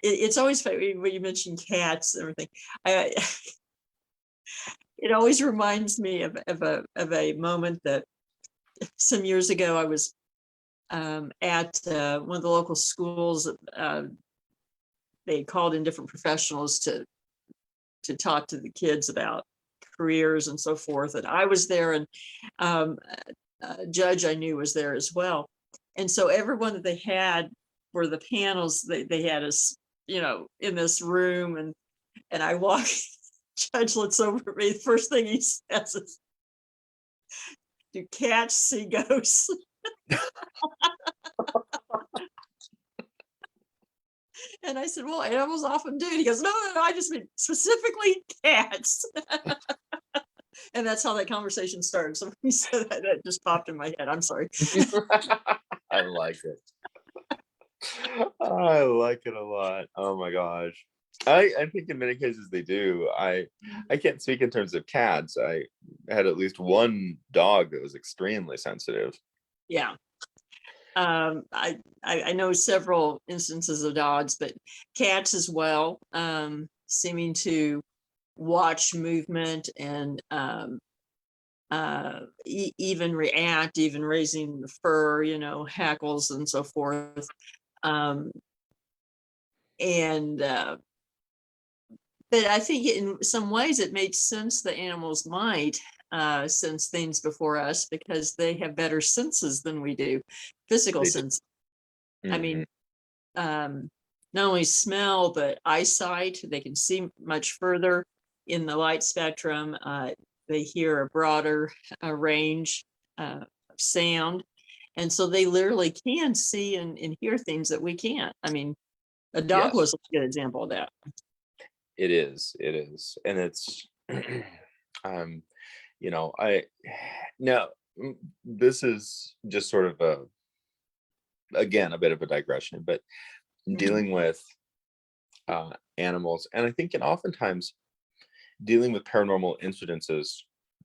It's always funny when you mention cats and everything. It always reminds me of a moment that some years ago I was at one of the local schools. They called in different professionals to talk to the kids about careers and so forth. And I was there, and a judge I knew was there as well. And so everyone that they had for the panels, they had us, in this room, and I walk, Judge looks over at me. The first thing he says is, "Do cats see ghosts?" And I said, "Well, animals often do." He goes, "No, I just mean specifically cats." And that's how that conversation started. So when you said that, that just popped in my head. I'm sorry. I like it. I like it a lot. Oh my gosh. I think in many cases they do. I can't speak in terms of cats. I had at least one dog that was extremely sensitive. Yeah. I know several instances of dogs, but cats as well, seeming to watch movement and even react, even raising the fur, hackles and so forth. But I think in some ways it made sense the animals might sense things before us because they have better senses than we do, physical sense. I mean, not only smell, but eyesight. They can see much further in the light spectrum. They hear a broader range of sound. And so they literally can see and hear things that we can't. I mean, a dog was a good example of that. It is. And it's, now this is just sort of again, a bit of a digression, but dealing with animals, and I think, and oftentimes dealing with paranormal incidences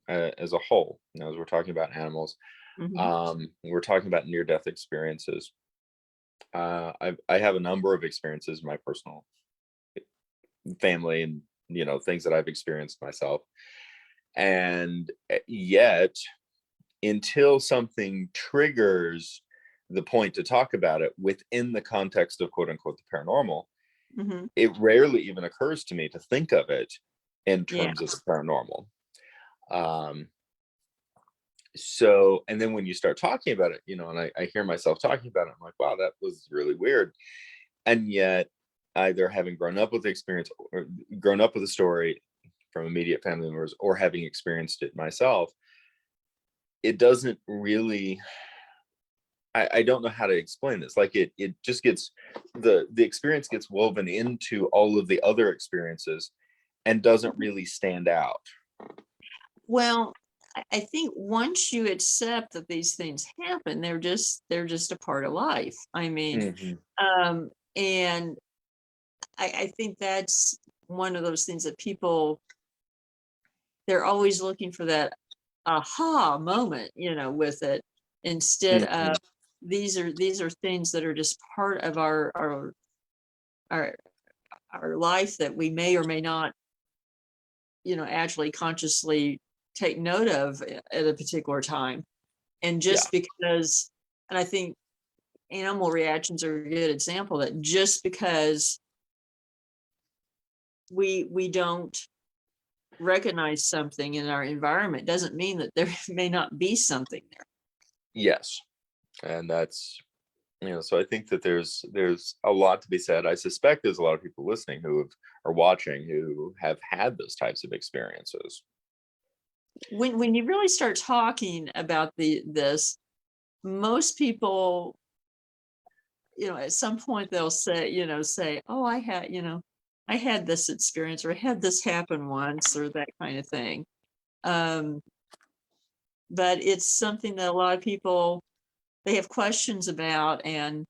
as a whole, as we're talking about animals, we're talking about near-death experiences. I have a number of experiences in my personal family, and things that I've experienced myself, and yet until something triggers the point to talk about it within the context of quote unquote the paranormal, it rarely even occurs to me to think of it in terms of the paranormal. So, and then when you start talking about it, and I hear myself talking about it, I'm like, wow, that was really weird. And yet, either having grown up with the experience or grown up with a story from immediate family members, or having experienced it myself, it doesn't really, I don't know how to explain this. Like it just gets, the experience gets woven into all of the other experiences and doesn't really stand out. Well, I think once you accept that these things happen, they're just a part of life. I mean, and I think that's one of those things that people, they're always looking for that aha moment, with it, instead of these are things that are just part of our life that we may or may not, actually consciously take note of at a particular time. And just because, and I think animal reactions are a good example, that just because we don't recognize something in our environment doesn't mean that there may not be something there. Yes. And that's, so I think that there's a lot to be said. I suspect there's a lot of people listening who are watching who have had those types of experiences. When you really start talking about this, most people, at some point they'll say, oh, I had this experience, or I had this happen once, or that kind of thing. But it's something that a lot of people, they have questions about, and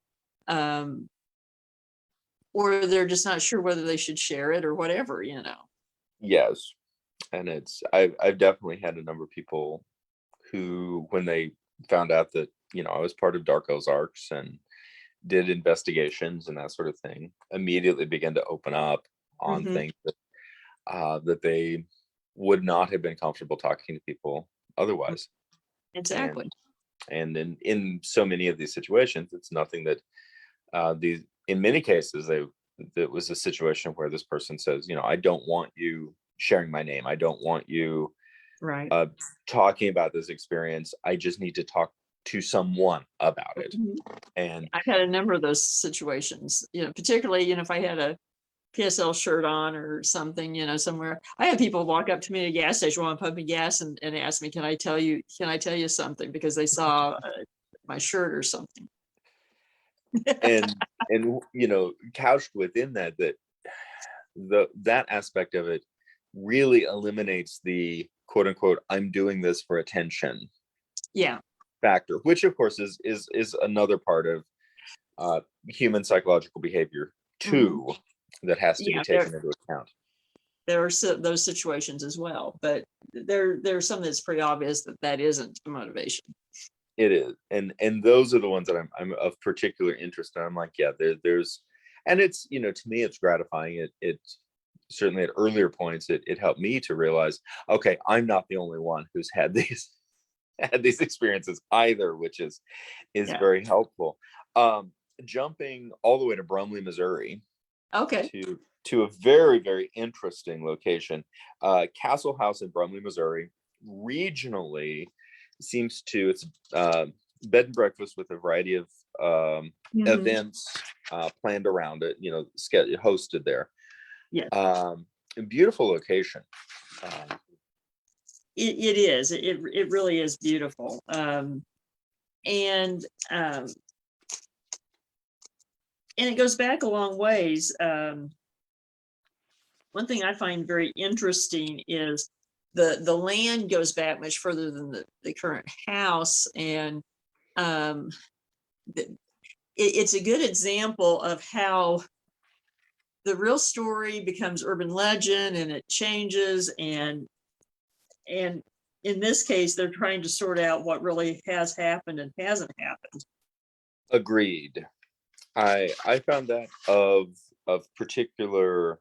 or they're just not sure whether they should share it or whatever. Yes. And I've definitely had a number of people who, when they found out that, I was part of Dark Ozarks and did investigations and that sort of thing, immediately began to open up on things that they would not have been comfortable talking to people otherwise. Exactly. And in so many of these situations, it's nothing that in many cases, that was a situation where this person says, I don't want you sharing my name. I don't want you talking about this experience. I just need to talk to someone about it. And I've had a number of those situations, particularly, if I had a PSL shirt on or something, somewhere. I had people walk up to me at a gas station while I'm pumping gas and ask me, can I tell you something, because they saw my shirt or something. and couched within that aspect of it really eliminates the quote unquote, I'm doing this for attention factor, which of course is another part of human psychological behavior too, that has to be taken into account. There are those situations as well, but there's some that's pretty obvious that isn't a motivation. It is, and those are the ones that I'm of particular interest in. I'm like, there's, and it's, to me, it's gratifying. It certainly at earlier points, it helped me to realize, okay, I'm not the only one who's had these experiences either, which is very helpful. Jumping all the way to Bromley, Missouri. Okay. To a very, very interesting location, Castle House in Bromley, Missouri. Regionally, seems to, it's bed and breakfast with a variety of events planned around it, hosted there. Beautiful location. It is. It really is beautiful. And it goes back a long ways. One thing I find very interesting is the land goes back much further than the current house, and it's a good example of how the real story becomes urban legend, and it changes, and in this case, they're trying to sort out what really has happened and hasn't happened. Agreed. I found that of particular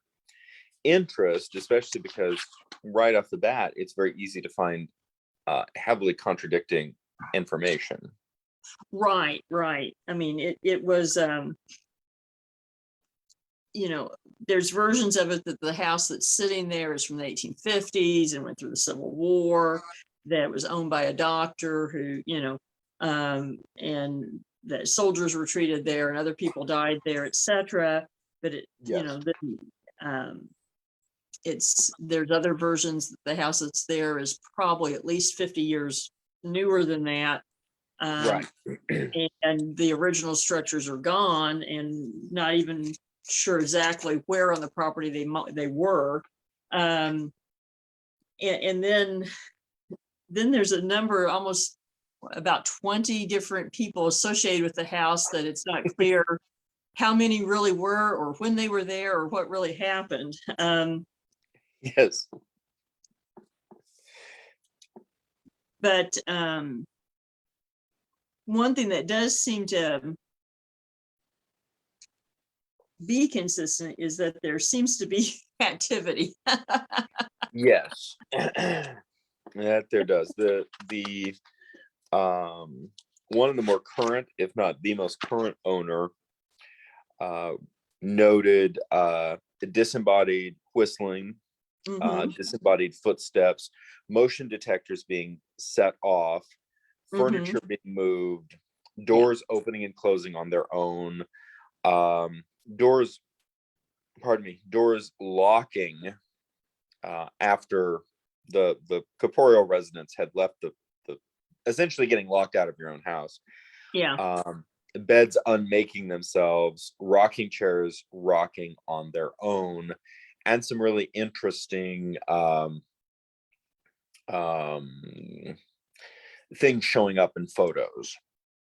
interest, especially because right off the bat, it's very easy to find heavily contradicting information. Right. I mean, it was, there's versions of it that the house that's sitting there is from the 1850s and went through the Civil War, that was owned by a doctor who, and that soldiers were treated there and other people died there, etc. But there's other versions that the house that's there is probably at least 50 years newer than that. And the original structures are gone, and not even sure exactly where on the property they were. And then there's a number, almost about 20 different people associated with the house, that it's not clear how many really were, or when they were there, or what really happened. Yes. But one thing that does seem to be consistent is that there seems to be activity. Yes. That there does. The one of the more current, if not the most current owner, noted disembodied whistling, disembodied footsteps, motion detectors being set off, furniture being moved, doors opening and closing on their own, doors locking after the corporeal residents had left the essentially getting locked out of your own house. Beds unmaking themselves, rocking chairs rocking on their own, and some really interesting things showing up in photos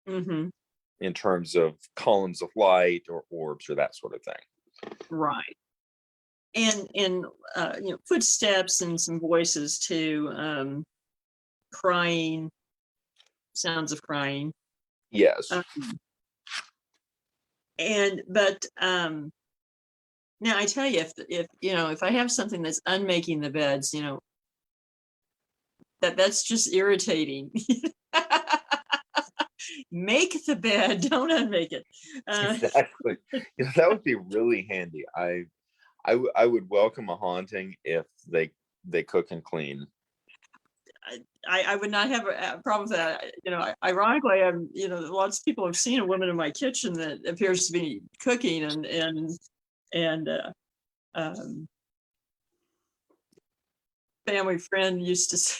in terms of columns of light or orbs or that sort of thing. Right. And footsteps and some voices too, crying, sounds of crying. Yes. But now I tell you, if I have something that's unmaking the beds, that's just irritating. Make the bed, don't unmake it. Exactly. That would be really handy. I would welcome a haunting if they cook and clean. I would not have a problem with that. Ironically, lots of people have seen a woman in my kitchen that appears to be cooking, and family friend used to say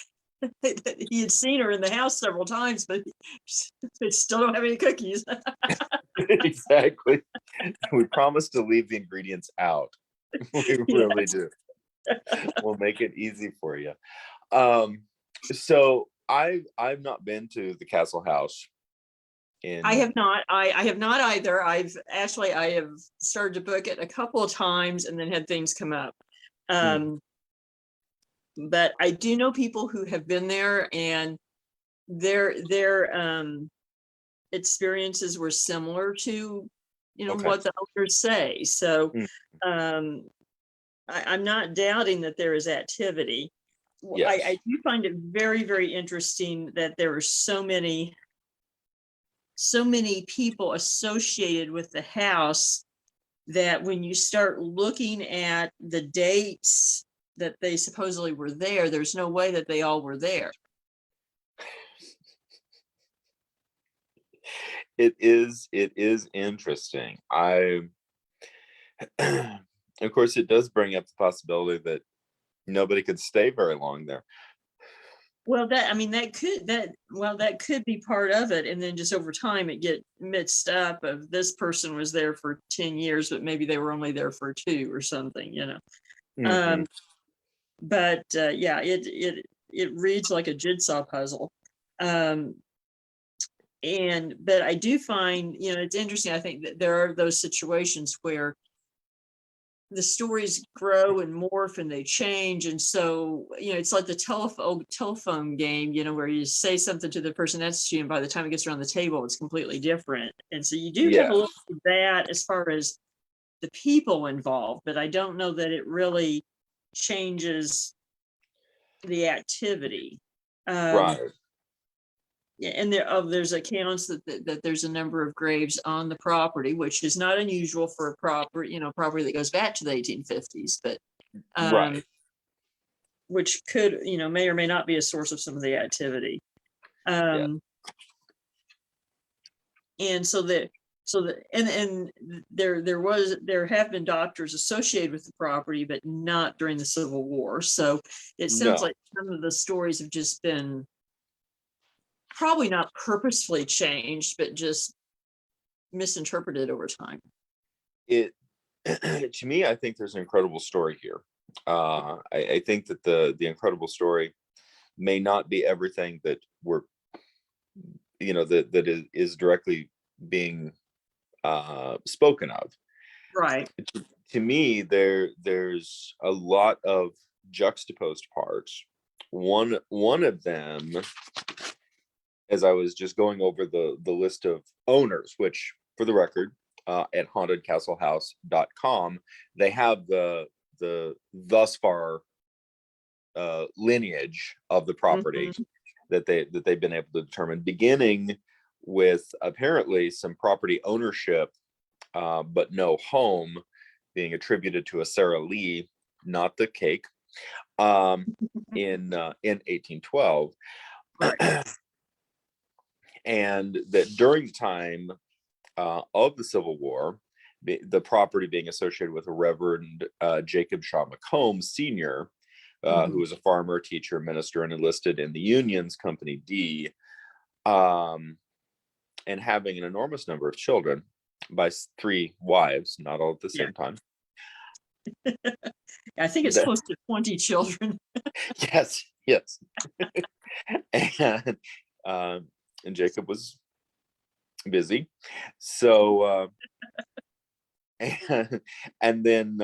that he had seen her in the house several times, but they still don't have any cookies. Exactly. We promise to leave the ingredients out. We really do. We'll make it easy for you. So I've not been to the Castle House. I have not. I have not either. I have started to book it a couple of times and then had things come up. But I do know people who have been there, and their experiences were similar to what the owners say. So I'm not doubting that there is activity. Yes. I do find it very, very interesting that there are so many people associated with the house that when you start looking at the dates that they supposedly were there, there's no way that they all were there. It is interesting. Of course, it does bring up the possibility that nobody could stay very long there. Well, that could be part of it, and then just over time it get mixed up of this person was there for 10 years, but maybe they were only there for 2 or something, But it reads like a jigsaw puzzle. But I do find, it's interesting. I think that there are those situations where the stories grow and morph and they change. And so, it's like the telephone game, where you say something to the person next to you, and by the time it gets around the table, it's completely different. And so you do have a little bit of that as far as the people involved, but I don't know that it really changes the activity. Right. Yeah, and there's accounts that there's a number of graves on the property, which is not unusual for a property that goes back to the 1850s, but right. Which could, may or may not be a source of some of the activity. And so there have been doctors associated with the property, but not during the Civil War. So it sounds like some of the stories have just been probably not purposefully changed, but just misinterpreted over time. To me, I think there's an incredible story here. I think that the incredible story may not be everything that we're, that is directly being spoken of. Right. To me, there's a lot of juxtaposed parts. One of them, as I was just going over the list of owners, which for the record, at hauntedcastlehouse.com, they have the thus far lineage of the property. that they've been able to determine, beginning with apparently some property ownership, but no home, being attributed to a Sarah Lee, not the cake, in 1812. Right. And that during the time of the Civil War, the property being associated with a Reverend Jacob Shaw McComb Sr., who was a farmer, teacher, minister, and enlisted in the Union's Company D, and having an enormous number of children by 3 wives, not all at the same time. I think it's close to 20 children. Yes. And Jacob was busy, so and then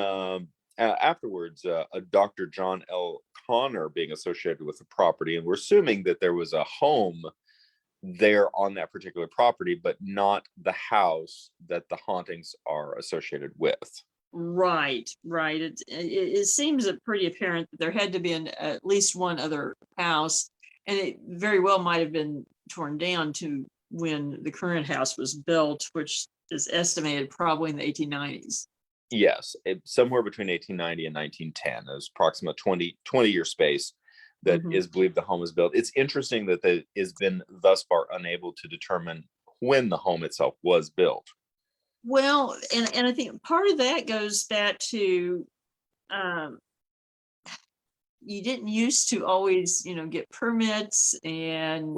afterwards, a Dr. John L. Connor being associated with the property, and we're assuming that there was a home there on that particular property, but not the house that the hauntings are associated with. Right. It seems pretty apparent that there had to be at least one other house, and it very well might have been torn down to when the current house was built, which is estimated probably in the 1890s. Yes, somewhere between 1890 and 1910. There's approximate 20-year space that is believed the home was built. It's interesting that it has been thus far unable to determine when the home itself was built. Well, and I think part of that goes back to you didn't used to always, get permits and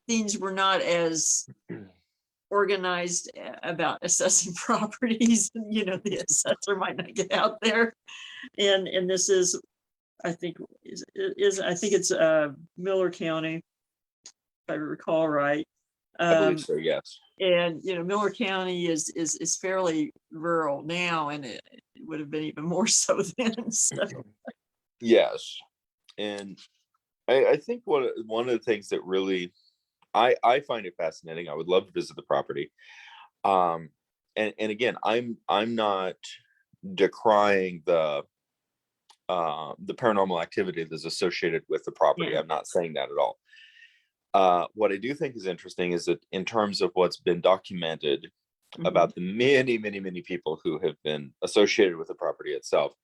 things were not as organized about assessing properties. The assessor might not get out there, and this is, I think it's Miller County, if I recall right. I believe so, yes. And Miller County is fairly rural now, and it would have been even more so then. So. Yes, and I think one of the things that really I find it fascinating. I would love to visit the property. And again, I'm not decrying the paranormal activity that's associated with the property. Yeah. I'm not saying that at all. What I do think is interesting is that in terms of what's been documented about the many, many, many people who have been associated with the property itself,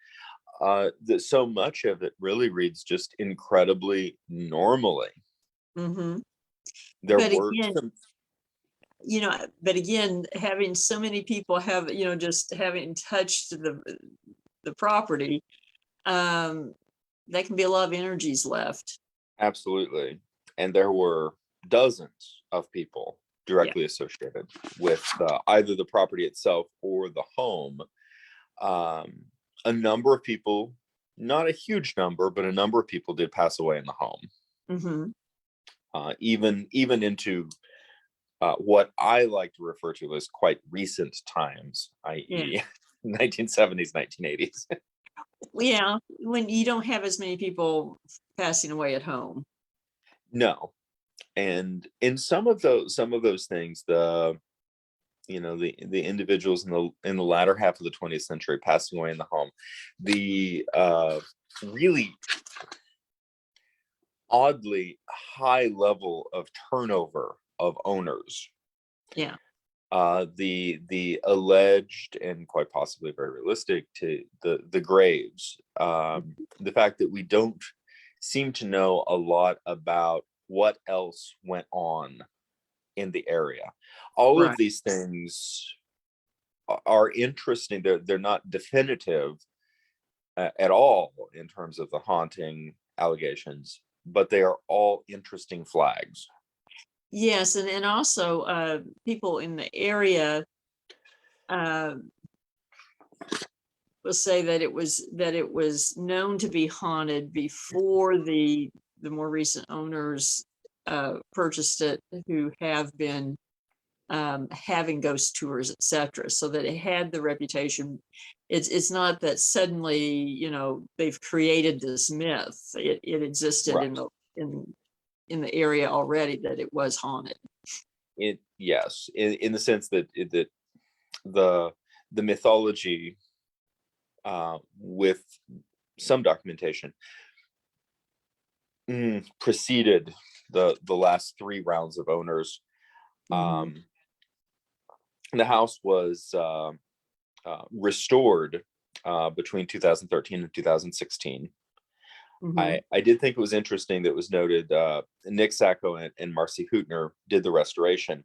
that so much of it reads just incredibly normally. There were some, but again, having so many people have, just having touched the property, that can be a lot of energies left. absolutely. And there were dozens of people directly associated with either the property itself or the home. A number of people, not a huge number, but a number of people did pass away in the home. Even into what I like to refer to as quite recent times, i.e. 1970s, 1980s. Yeah, when you don't have as many people passing away at home. No. And in some of those things, the individuals in the latter half of the 20th century passing away in the home, the really oddly high level of turnover of owners. Yeah. The alleged and quite possibly very realistic to the graves. The fact that we don't seem to know a lot about what else went on in the area. All of these things are interesting. They're not definitive at all in terms of the haunting allegations, but they are all interesting flags. Yes, and also people in the area will say that it was known to be haunted before the more recent owners purchased it, who have been having ghost tours, etc. So that it had the reputation. It's not that suddenly they've created this myth. It existed in the area already, that it was haunted. Yes, in the sense that the mythology with some documentation preceded the last 3 rounds of owners. Mhm. The house was restored between 2013 and 2016. Mhm. I did think it was interesting that it was noted Nick Sacco and Marcy Hootner did the restoration,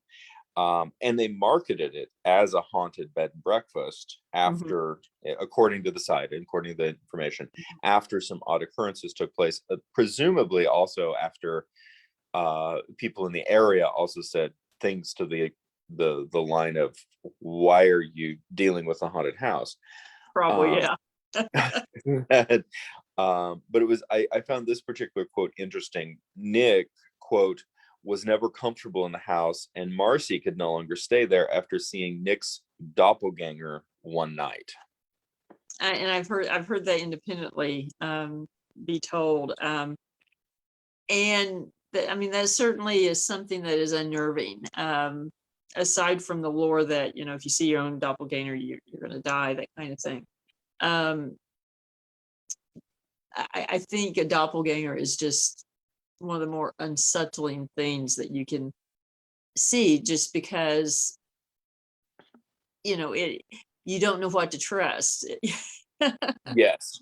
and they marketed it as a haunted bed and breakfast Mhm. after, according to the site, according to the information, after some odd occurrences took place, presumably also after people in the area also said things to the line of, "Why are you dealing with a haunted house?" Probably, Um, yeah. but it was, I found this particular quote interesting. Nick, quote, was never comfortable in the house, and Marcy could no longer stay there after seeing Nick's doppelganger one night. And I've heard that independently be told. And I mean, that certainly is something that is unnerving. Aside from the lore that, you know, if you see your own doppelganger, you're going to die, that kind of thing. Um, I think a doppelganger is just one of the more unsettling things that you can see, just because, you know, you don't know what to trust. Yes.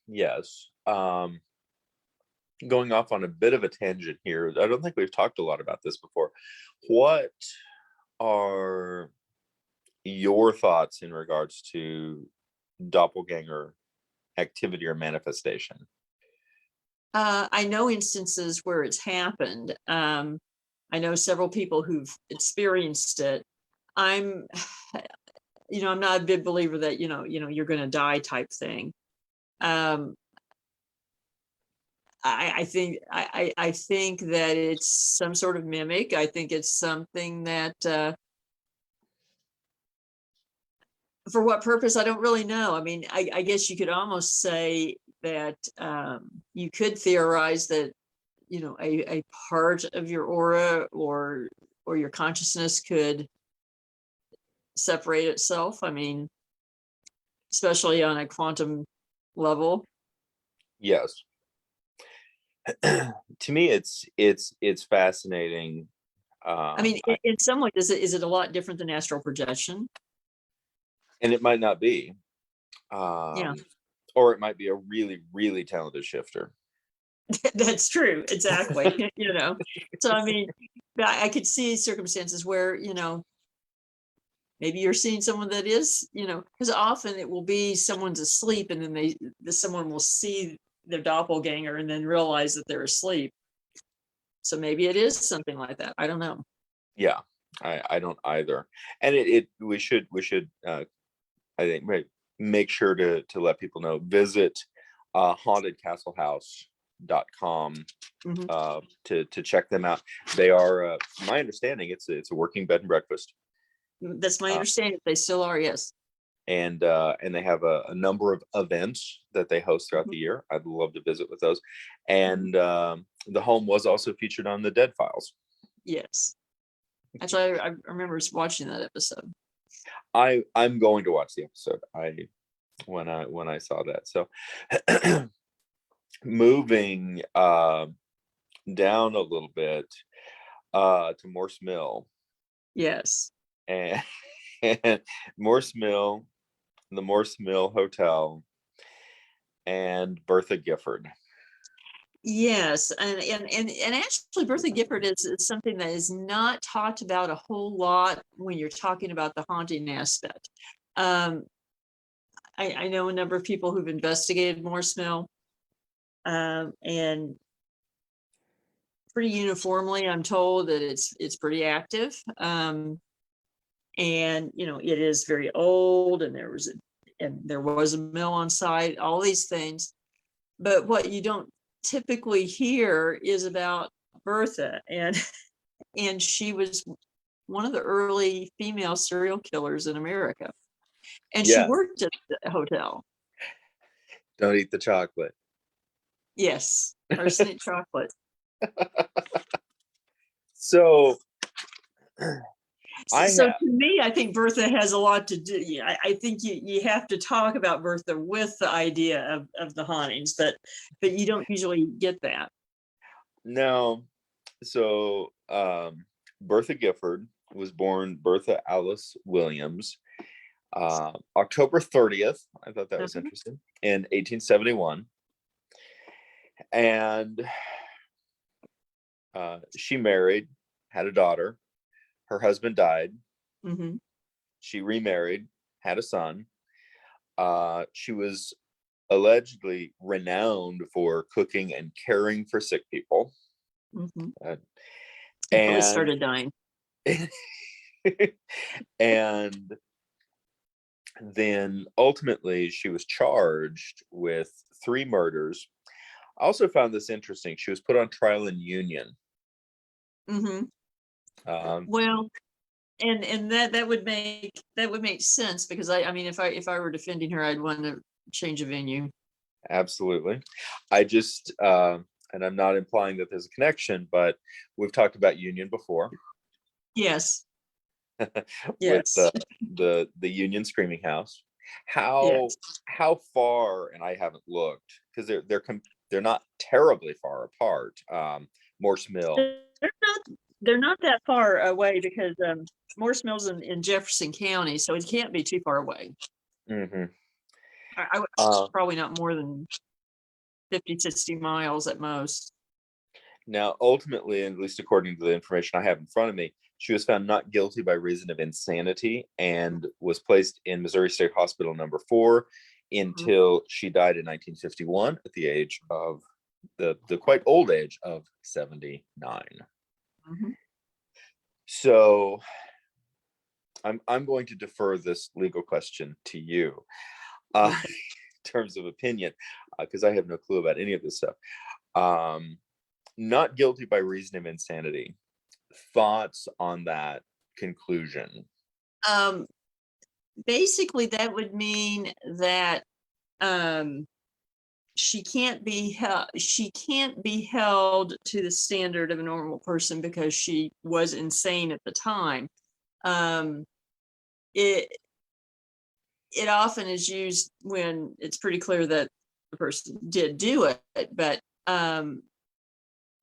Yes. Going off on a bit of a tangent here, I don't think we've talked a lot about this before. What are your thoughts in regards to doppelganger activity or manifestation? I know instances where it's happened. I know several people who've experienced it. I'm, I'm not a big believer that, you're going to die type thing. Um, I think that it's some sort of mimic. I think it's something that, for what purpose, I don't really know. I mean, I guess you could almost say that, you could theorize that, a part of your aura or your consciousness could separate itself. I mean, especially on a quantum level. Yes. To me, it's fascinating. I mean, in some ways, is it a lot different than astral projection? And it might not be, Yeah, or it might be a really, really talented shifter. that's true. Exactly. So I mean, I could see circumstances where, maybe you're seeing someone that is, because often it will be someone's asleep and then someone will see their doppelganger and then realize that they're asleep. So maybe it is something like that. I don't know. Yeah, I don't either. And we should I think make sure to let people know, visit hauntedcastlehouse.com Mhm. to check them out. They are, my understanding, it's a working bed and breakfast. That's my Uh, understanding. They still are, yes. and they have a number of events that they host throughout Mhm. the year. I'd love to visit with those. Mhm. And the home was also featured on the Dead Files. Yes. Actually, I remember watching that episode. I'm going to watch the episode. When I saw that. So moving down a little bit to Morse Mill, Yes. and, and Morse Mill, the Morse Mill Hotel, and Bertha Gifford. Yes, and actually, Bertha Gifford is something that is not talked about a whole lot when you're talking about the haunting aspect. Um, I know a number of people who've investigated Morse Mill, and pretty uniformly, I'm told that it's pretty active, and it is very old, and there was a mill on site. All these things, but what you don't typically hear is about Bertha, and she was one of the early female serial killers in America, and she Yeah, worked at the hotel. don't eat the chocolate. Yes, arsenic chocolate. So I So have. to me, I think Bertha has a lot to do. I think you have to talk about Bertha with the idea of the hauntings, but you don't usually get that. No. So Bertha Gifford was born Bertha Alice Williams, October 30th. I thought that was Uh-huh. interesting. In 1871. And she married, had a daughter. Her husband died. Mm-hmm. She remarried, had a son. She was allegedly renowned for cooking and caring for sick people. Mm-hmm. Until he And started dying. and then ultimately she was charged with 3 murders. I also found this interesting. She was put on trial in Union. Mm-hmm. Well, and that would make sense, because I mean, if I were defending her, I'd want to change a venue. Absolutely. I just and I'm not implying that there's a connection, but we've talked about Union before. Yes. With Yes. the Union Screaming House. How Yes. how far, and I haven't looked, because they're not terribly far apart. Morse Mill. They're not that far away, because Morse Mill's in Jefferson County, so it can't be too far away. Mm-hmm. I probably not more than 50, 60 miles at most. Now, ultimately, at least according to the information I have in front of me, she was found not guilty by reason of insanity and was placed in Missouri State Hospital number 4 until she died in 1951 at the age of the quite old age of 79. Mm-hmm. So I'm going to defer this legal question to you, in terms of opinion, because I have no clue about any of this stuff. Not guilty by reason of insanity. Thoughts on that conclusion? Basically, that would mean that she can't be held to the standard of a normal person, because she was insane at the time. It often is used when it's pretty clear that the person did do it, but the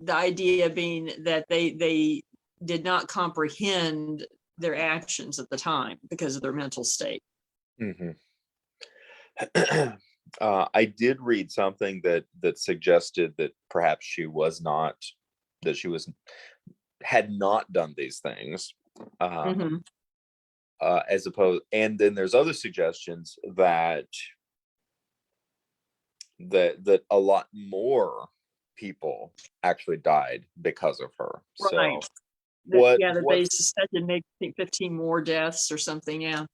idea being that they did not comprehend their actions at the time because of their mental state. Mm-hmm. I did read something that suggested that perhaps had not done these things, Mm-hmm. as opposed, and then there's other suggestions that a lot more people actually died because of her. Right. So what That they suspected maybe 15 more deaths or something. Yeah.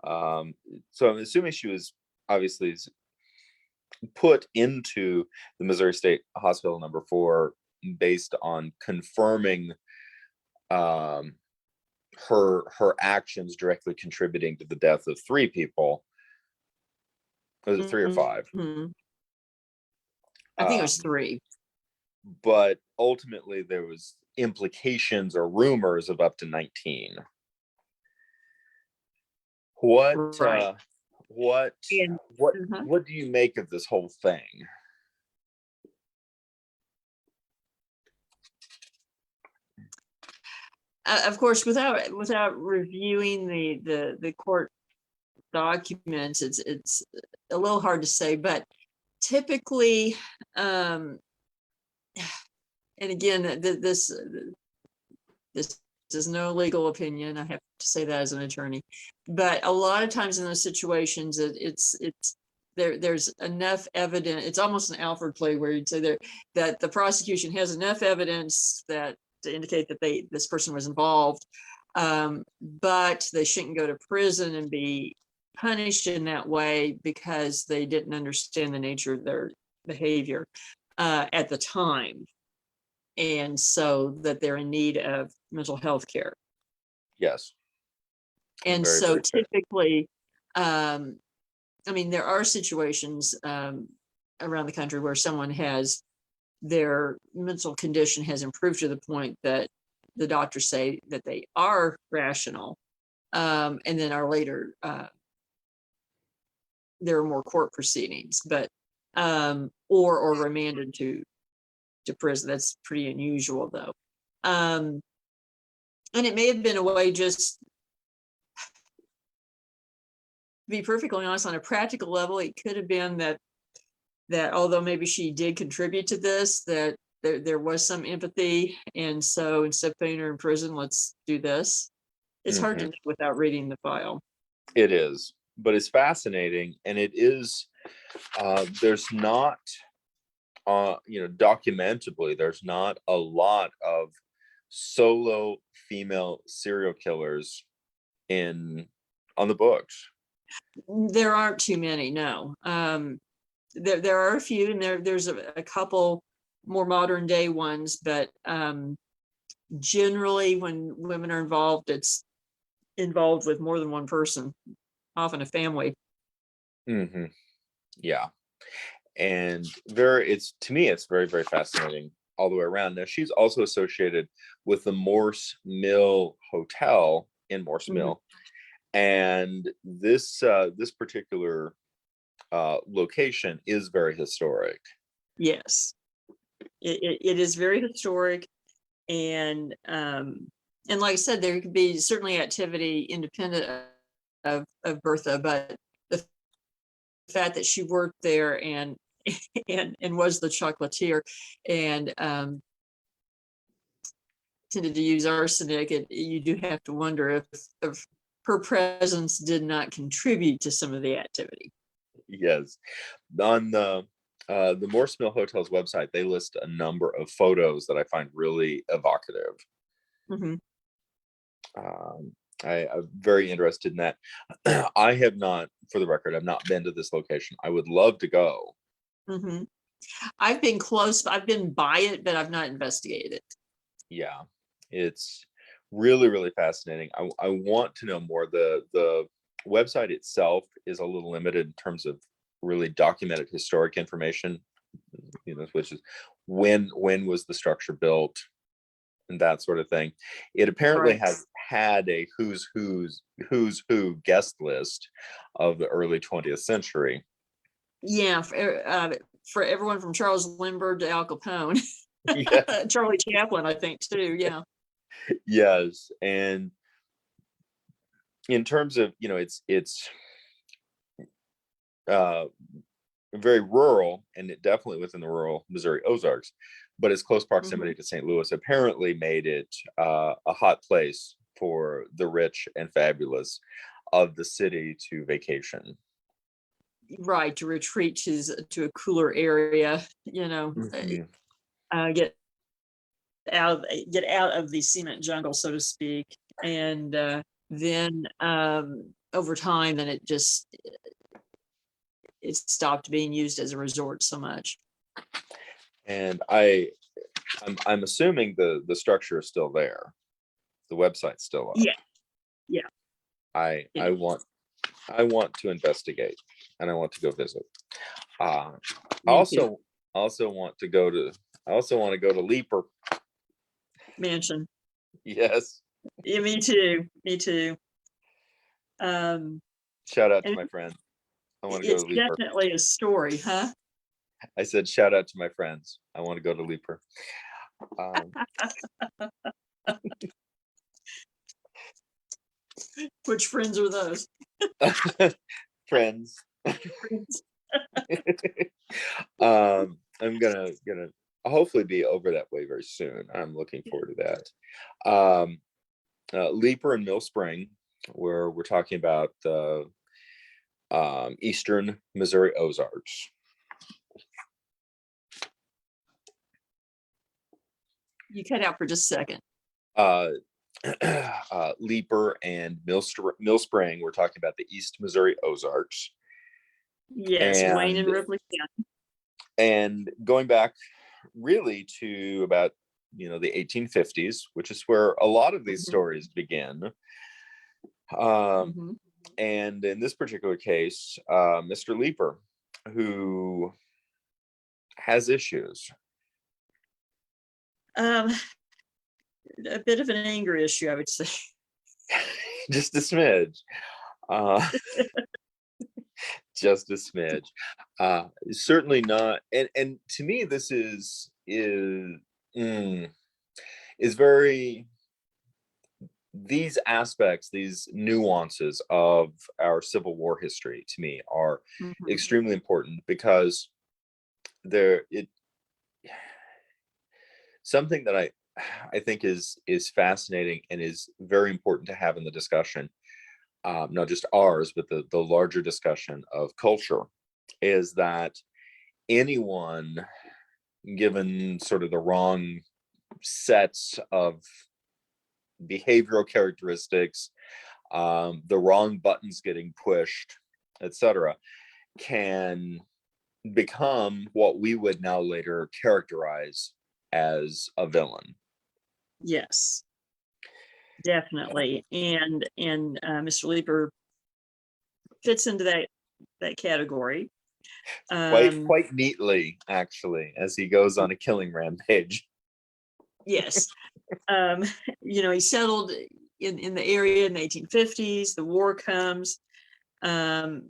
So I'm assuming she was obviously put into the Missouri State Hospital number 4 based on confirming her actions directly contributing to the death of 3 people. Was it 3 or 5? Mm-hmm. I think it was 3. But ultimately there was implications or rumors of up to 19. What Right. what And, what do you make of this whole thing? Of course, without reviewing the court documents, it's a little hard to say, but typically, and again, this is no legal opinion. I have to say that as an attorney, but a lot of times in those situations, there's enough evidence. It's almost an Alford play, where you'd say that the prosecution has enough evidence to indicate that this person was involved, but they shouldn't go to prison and be punished in that way because they didn't understand the nature of their behavior at the time, and so that they're in need of mental health care. Yes. And Very, so very fair. typically, I mean, there are situations around the country where someone their mental condition has improved to the point that the doctors say that they are rational, and then are later there are more court proceedings, but or remanded to prison. That's pretty unusual, though. And it may have been a way, just to be perfectly honest, on a practical level, it could have been that although maybe she did contribute to this, that there was some empathy, and so instead of putting her in prison, let's do this. It's hard to know without reading the file. It is, but it's fascinating, and it is. There's not, documentably, there's not a lot of solo female serial killers on the books. There aren't too many, no. There are a few, and there's a couple more modern day ones, but generally when women are involved, it's involved with more than one person, often a family. Yeah, and to me it's very, very fascinating all the way around. Now, she's also associated with the Morse Mill Hotel in Morse Mill, and this particular location is very historic. Yes, it is very historic, and like I said, there could be certainly activity independent of Bertha, but the fact that she worked there and was the chocolatier and tended to use arsenic, you do have to wonder if her presence did not contribute to some of the activity. Yes, on the Morse Mill Hotel's website, they list a number of photos that I find really evocative. I'm very interested in that. I have not, for the record, I've not been to this location. I would love to go. I've been close. I've been by it, but I've not investigated it. Yeah, it's really, really fascinating. I want to know more. The website itself is a little limited in terms of really documented historic information, which is when was the structure built and that sort of thing. It apparently has had a who's who guest list of the early 20th century. Yeah, for everyone from Charles Lindbergh to Al Capone. Yeah. Charlie Chaplin, I think, too. Yeah. Yes, and in terms of, it's very rural, and it definitely within the rural Missouri Ozarks, but its close proximity to St. Louis apparently made it a hot place for the rich and fabulous of the city to vacation. Right, to retreat to a cooler area, get out of the cement jungle, so to speak, and then over time, then it stopped being used as a resort so much. And I'm assuming the structure is still there. The website's still up. Yeah. I want to investigate, and I want to go visit. I also want to go to Leeper Mansion. Yes. Yeah, me too. Shout out to my friend. I want to go to Leeper. It's definitely a story, huh? I said shout out to my friends. I want to go to Leeper. Which friends are those? Friends. I'm gonna hopefully be over that way very soon. I'm looking forward to that. Leeper and Mill Spring, where we're talking about the eastern Missouri Ozarks. You cut out for just a second. Leeper and Mill Spring, we're talking about the East Missouri Ozarks. Yes, Wayne and Ripley County. And going back really to about the 1850s, which is where a lot of these stories begin. And in this particular case, Mr. Leeper, who has issues. a bit of an anger issue, I would say. Just a smidge. Uh, just a smidge. Certainly not. And to me, this is very, these aspects, these nuances of our Civil War history, to me, are Mhm. extremely important, because there it something that I think is fascinating and is very important to have in the discussion, not just ours, but the larger discussion of culture, is that anyone given sort of the wrong sets of behavioral characteristics, the wrong buttons getting pushed, etc., can become what we would now later characterize as a villain. Yes, definitely. And Mr. Leeper fits into that category. Quite neatly, actually, as he goes on a killing rampage. Yes. He settled in the area in the 1850s. The war comes, and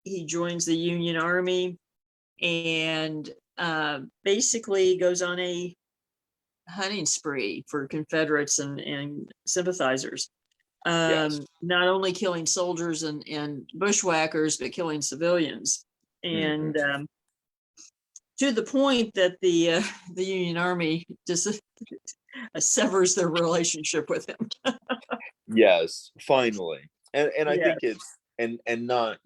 he joins the Union Army, and basically goes on a hunting spree for Confederates and sympathizers. Yes. Not only killing soldiers and bushwhackers, but killing civilians. And to the point that the Union Army just severs their relationship with him. Yes, finally. And I Yeah, think it's, and not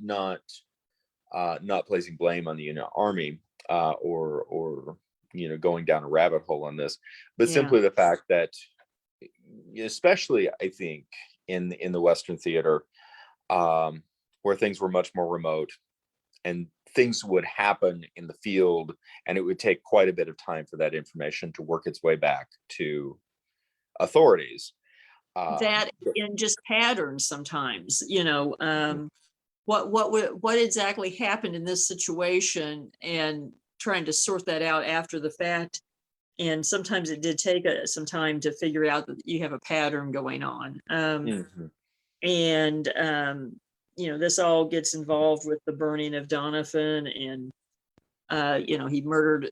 placing blame on the Union Army, or going down a rabbit hole on this, but yeah, simply the fact that, especially I think in the Western theater, where things were much more remote, and things would happen in the field, and it would take quite a bit of time for that information to work its way back to authorities. that in just patterns sometimes. What exactly happened in this situation, and trying to sort that out after the fact. And sometimes it did take some time to figure out that you have a pattern going on. Mhm. And this all gets involved with the burning of Donovan, and he murdered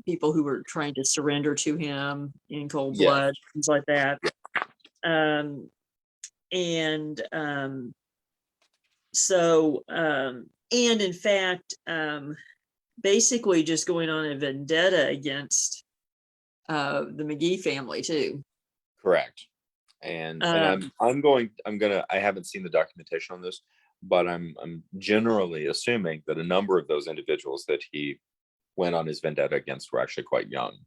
people who were trying to surrender to him in cold Yeah. blood, things like that. Um, and so and in fact, basically just going on a vendetta against the McGee family too. Correct. And Um, I haven't seen the documentation on this, but I'm generally assuming that a number of those individuals that he went on his vendetta against were actually quite young.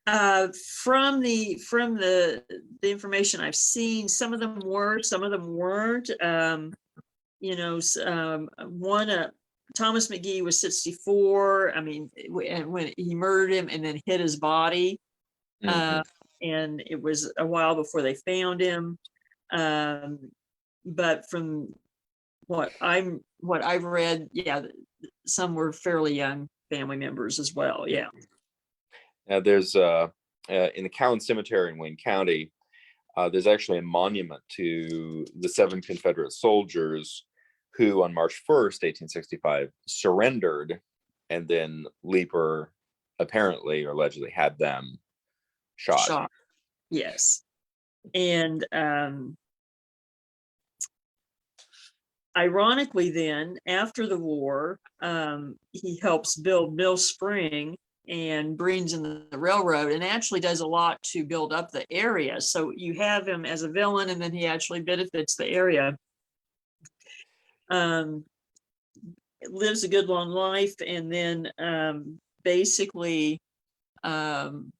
from the information I've seen, some of them were, some of them weren't. One Thomas McGee was 64. I mean, and when he murdered him and then hid his body, Mhm. and it was a while before they found him. But from what I've read, yeah, some were fairly young family members as well. Yeah. Now there's in the Cowan Cemetery in Wayne County, there's actually a monument to the 7 Confederate soldiers who, on March 1st, 1865, surrendered, and then Leeper apparently or allegedly had them shot. Shot. Yes. And ironically, then after the war, he helps build Mill Spring and brings in the railroad, and actually does a lot to build up the area. So you have him as a villain, and then he actually benefits the area. Um, Lives a good long life, and then basically, um,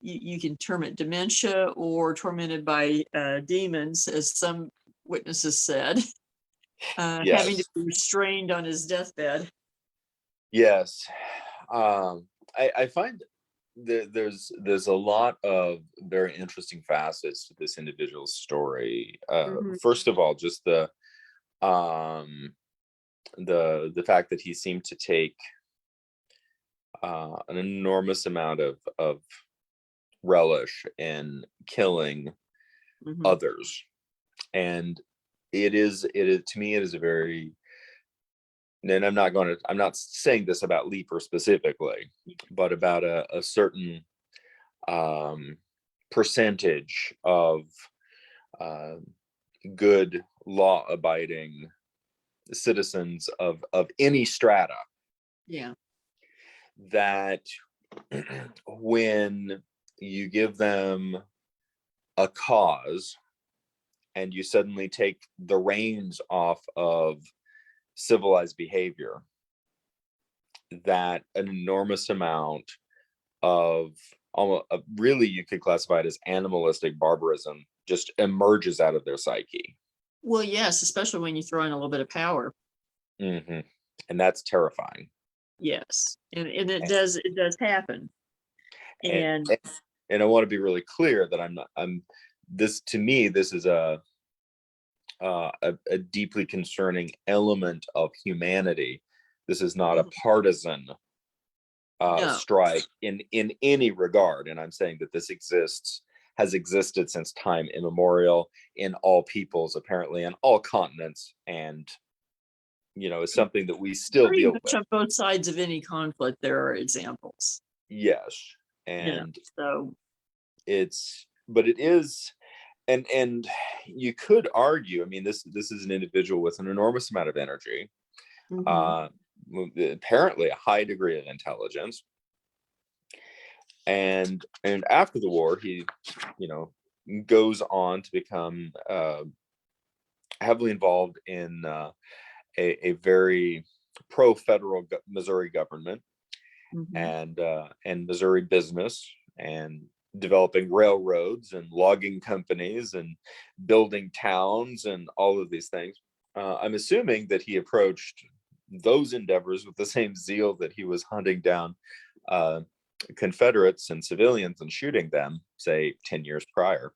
you can term it dementia or tormented by demons, as some witnesses said, having to Yes. be restrained on his deathbed. Yes. I find there's a lot of very interesting facets to this individual's story. Mhm. First of all, just um the fact that he seemed to take an enormous amount of relish in killing Mhm. others, and it is to me it is a very, and I'm not saying this about Leeper specifically, but about a certain percentage of uh, good law abiding citizens of any strata Yeah. that when you give them a cause and you suddenly take the reins off of civilized behavior, that an enormous amount of almost really you could classify it as animalistic barbarism just emerges out of their psyche. Well, yes, especially when you throw in a little bit of power. Hmm. And that's terrifying. Yes, and it does happen. And, And and I want to be really clear that I'm this, to me, this is a deeply concerning element of humanity. This is not a partisan no, strike in any regard, and I'm saying that this has existed since time immemorial in all peoples, apparently, in all continents, and is something that we still pretty deal much with. on both sides of any conflict, there are examples. Yes, You know, and so but it is, and you could argue, I mean, this is an individual with an enormous amount of energy, mhm. apparently a high degree of intelligence, and after the war he goes on to become heavily involved in a very pro-federal Missouri government, Mhm. and Missouri business, and developing railroads and logging companies and building towns and all of these things. I'm assuming that he approached those endeavors with the same zeal that he was hunting down Confederates and civilians and shooting them, say, 10 years prior.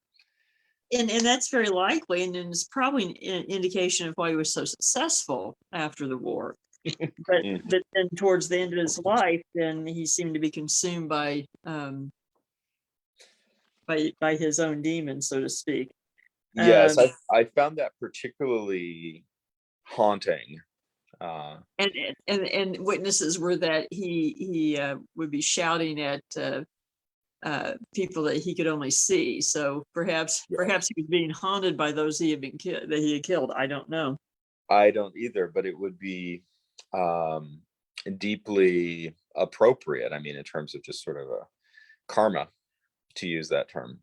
And that's very likely, and then it's probably an indication of why he was so successful after the war. But Mm. but then towards the end of his life, then he seemed to be consumed by his own demons, so to speak. Yes, Um, I found that particularly haunting. and witnesses were that he would be shouting at people that he could only see. So perhaps Yeah, he was being haunted by those that he had killed. I don't know. I don't either, but it would be um, deeply appropriate. I mean, in terms of just sort of a karma, to use that term.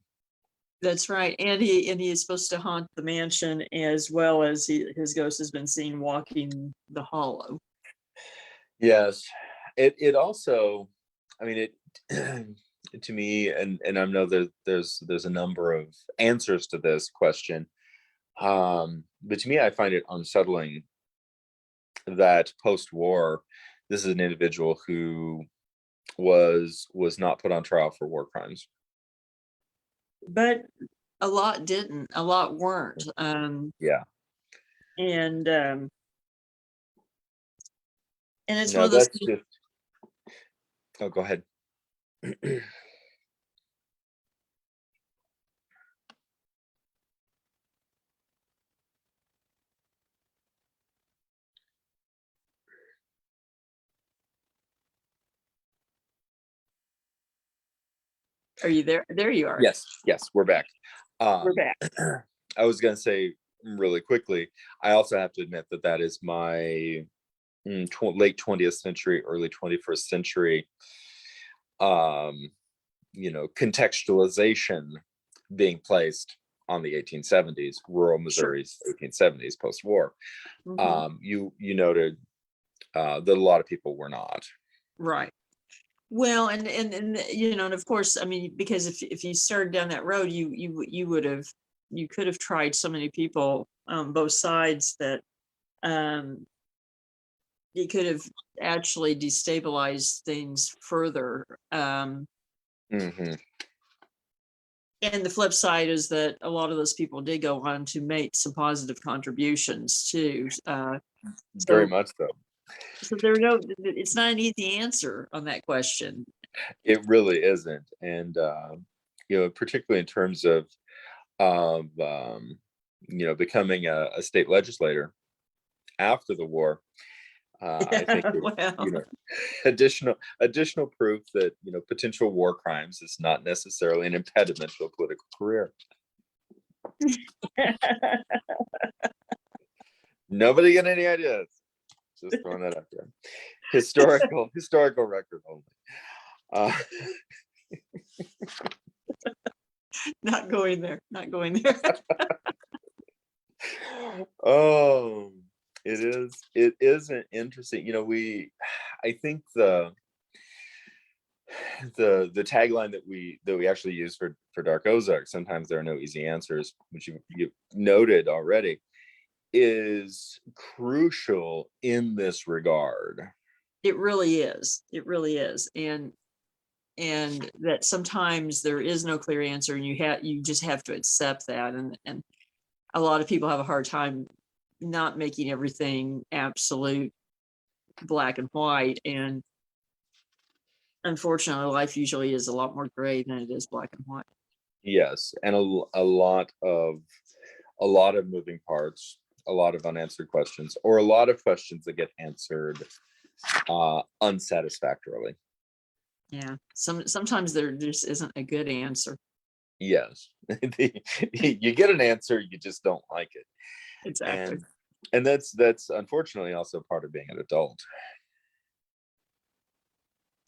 That's right, and he is supposed to haunt the mansion, as well as his ghost has been seen walking the hollow. Yes, it also, I mean, it to me, and I know that there's a number of answers to this question, but to me, I find it unsettling that post-war, this is an individual who was not put on trial for war crimes. But a lot didn't. A lot weren't. Yeah, And um, and it's one no, of those that's things. just. Oh, go ahead. Are you there? There you are. Yes, we're back. We're Um, back. I was going to say really quickly, I also have to admit that that is my late 20th century, early 21st century, um, contextualization being placed on the 1870s, rural Sure. Missouri's 1870s post-war. Mhm. You noted that a lot of people were not. Right. Well, and and of course, I mean, because if you started down that road, you could have tried so many people on both sides that um you could have actually destabilized things further. Hmm. And the flip side is that a lot of those people did go on to make some positive contributions too. Very So much so. So it's not an easy answer on that question. It really isn't. And, particularly in terms of becoming a state legislator after the war, I think Well, additional proof that potential war crimes is not necessarily an impediment to a political career. Nobody got any ideas? Just throwing that out there. Historical record only. not going there. Not going there. Oh, it is an interesting, I think the tagline that we actually use for Dark Ozarks, sometimes there are no easy answers, which you noted already, is crucial in this regard. It really is. It really is. And that sometimes there is no clear answer, and you just have to accept that. And a lot of people have a hard time not making everything absolute black and white. And unfortunately, life usually is a lot more gray than it is black and white. Yes, and a lot of moving parts, a lot of unanswered questions, or a lot of questions that get answered unsatisfactorily. Yeah, sometimes there just isn't a good answer. Yes, you get an answer, you just don't like it. Exactly. And that's unfortunately also part of being an adult.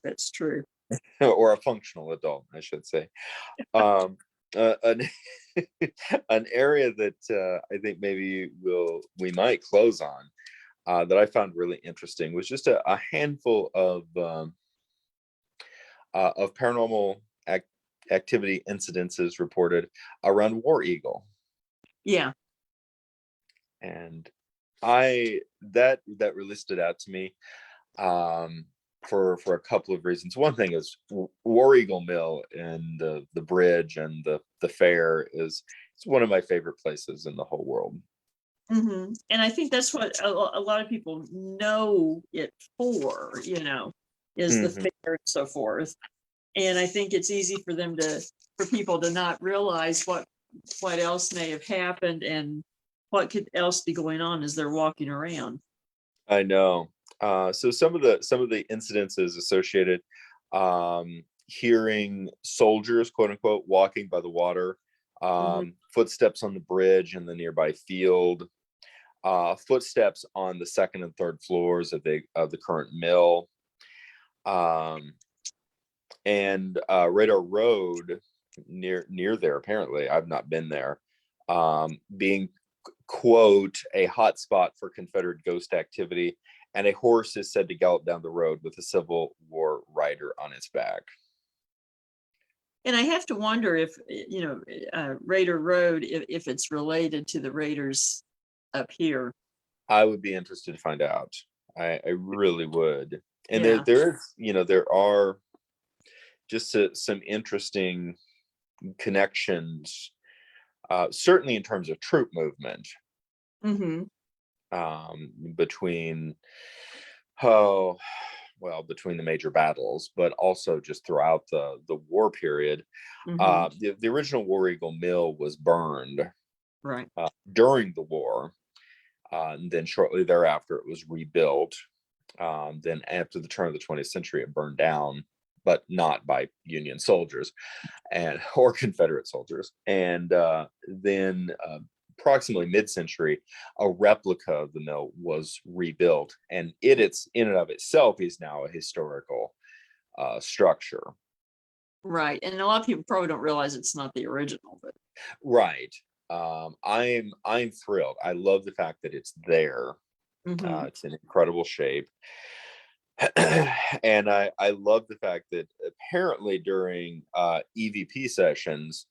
That's true. Or a functional adult, I should say. An an area that I think maybe we might close on, that I found really interesting, was just a handful of paranormal activity incidences reported around War Eagle. Yeah. And that really stood out to me, for a couple of reasons. One thing is War Eagle Mill and the bridge and the fair it's one of my favorite places in the whole world. Mm-hmm. And I think that's what a lot of people know it for, is the fair and so forth. And I think it's easy for people to not realize what else may have happened and what could else be going on as they're walking around. I know. So some of the incidences associated, hearing soldiers, quote unquote, walking by the water, footsteps on the bridge in the nearby field, footsteps on the second and third floors of the current mill, and Radar Road near there. Apparently, I've not been there. Being, quote, a hot spot for Confederate ghost activity, and a horse is said to gallop down the road with a Civil War rider on its back. And I have to wonder if, Raider Road, if it's related to the Raiders up here. I would be interested to find out. I really would. And Yeah. there are just some interesting connections, certainly in terms of troop movement, between between the major battles, but also just throughout the war period. The original War Eagle Mill was burned Right. during the war, and then shortly thereafter it was rebuilt. Then after the turn of the 20th century, it burned down, but not by Union soldiers or Confederate soldiers. And then approximately mid-century, a replica of the mill was rebuilt, and it's in and of itself is now a historical structure. Right. And a lot of people probably don't realize it's not the original, but right. I'm thrilled. I love the fact that it's there. It's in incredible shape. And I love the fact that apparently during EVP sessions,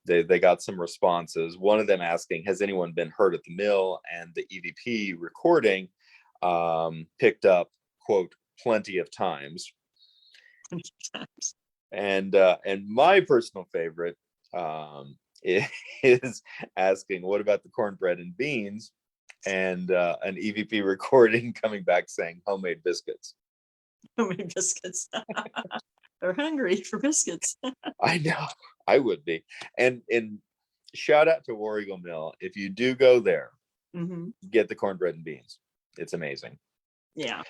they got some responses. One of them asking, has anyone been hurt at the mill? And the EVP recording picked up, quote, plenty of times. And my personal favorite is asking, what about the cornbread and beans? and an EVP recording coming back saying homemade biscuits. Homemade biscuits. They're hungry for biscuits. I know, I would be. And shout out to War Eagle Mill. If you do go there, get the cornbread and beans. It's amazing. Yeah.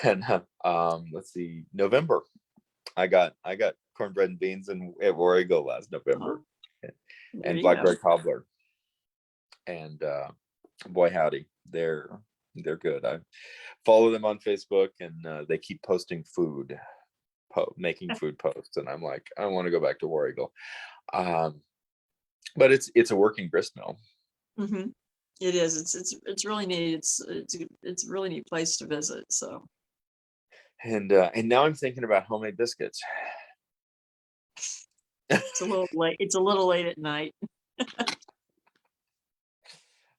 And let's see, November. I got cornbread and beans at War Eagle last November. And blackberry cobbler. And boy howdy, they're good. I follow them on Facebook, and they keep posting food, making food posts, and I'm like, I want to go back to War Eagle. But it's a working grist mill. It is. It's really neat. It's a really neat place to visit. So. And now I'm thinking about homemade biscuits. It's a little late. It's a little late at night.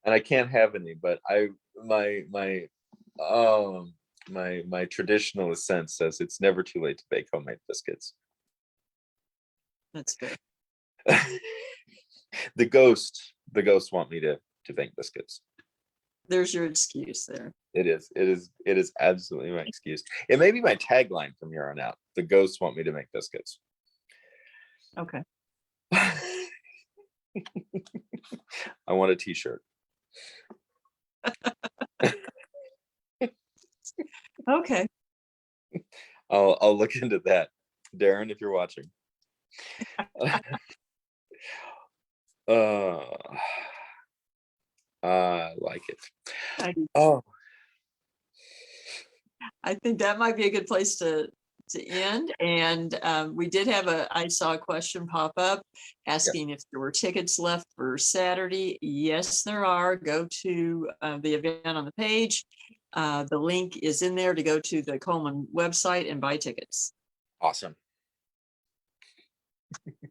And I can't have any, but my traditionalist sense says it's never too late to bake homemade biscuits. That's fair. The ghosts want me to bake biscuits. There's your excuse there. It is absolutely my excuse. It may be my tagline from here on out. The ghosts want me to make biscuits. Okay. I want a t-shirt. Okay. I'll look into that, Darren, if you're watching. I like it. I think that might be a good place to end. And we did have I saw a question pop up asking if there were tickets left for Saturday. Yes, there are. Go to the event on the page. The link is in there to go to the Coleman website and buy tickets. Awesome.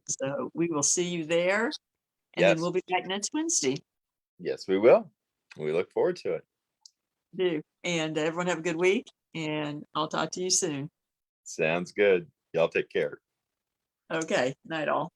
So we will see you there. And then we'll be back next Wednesday. Yes, we will. We look forward to it. Do. And everyone have a good week. And I'll talk to you soon. Sounds good. Y'all take care. Okay. Night all.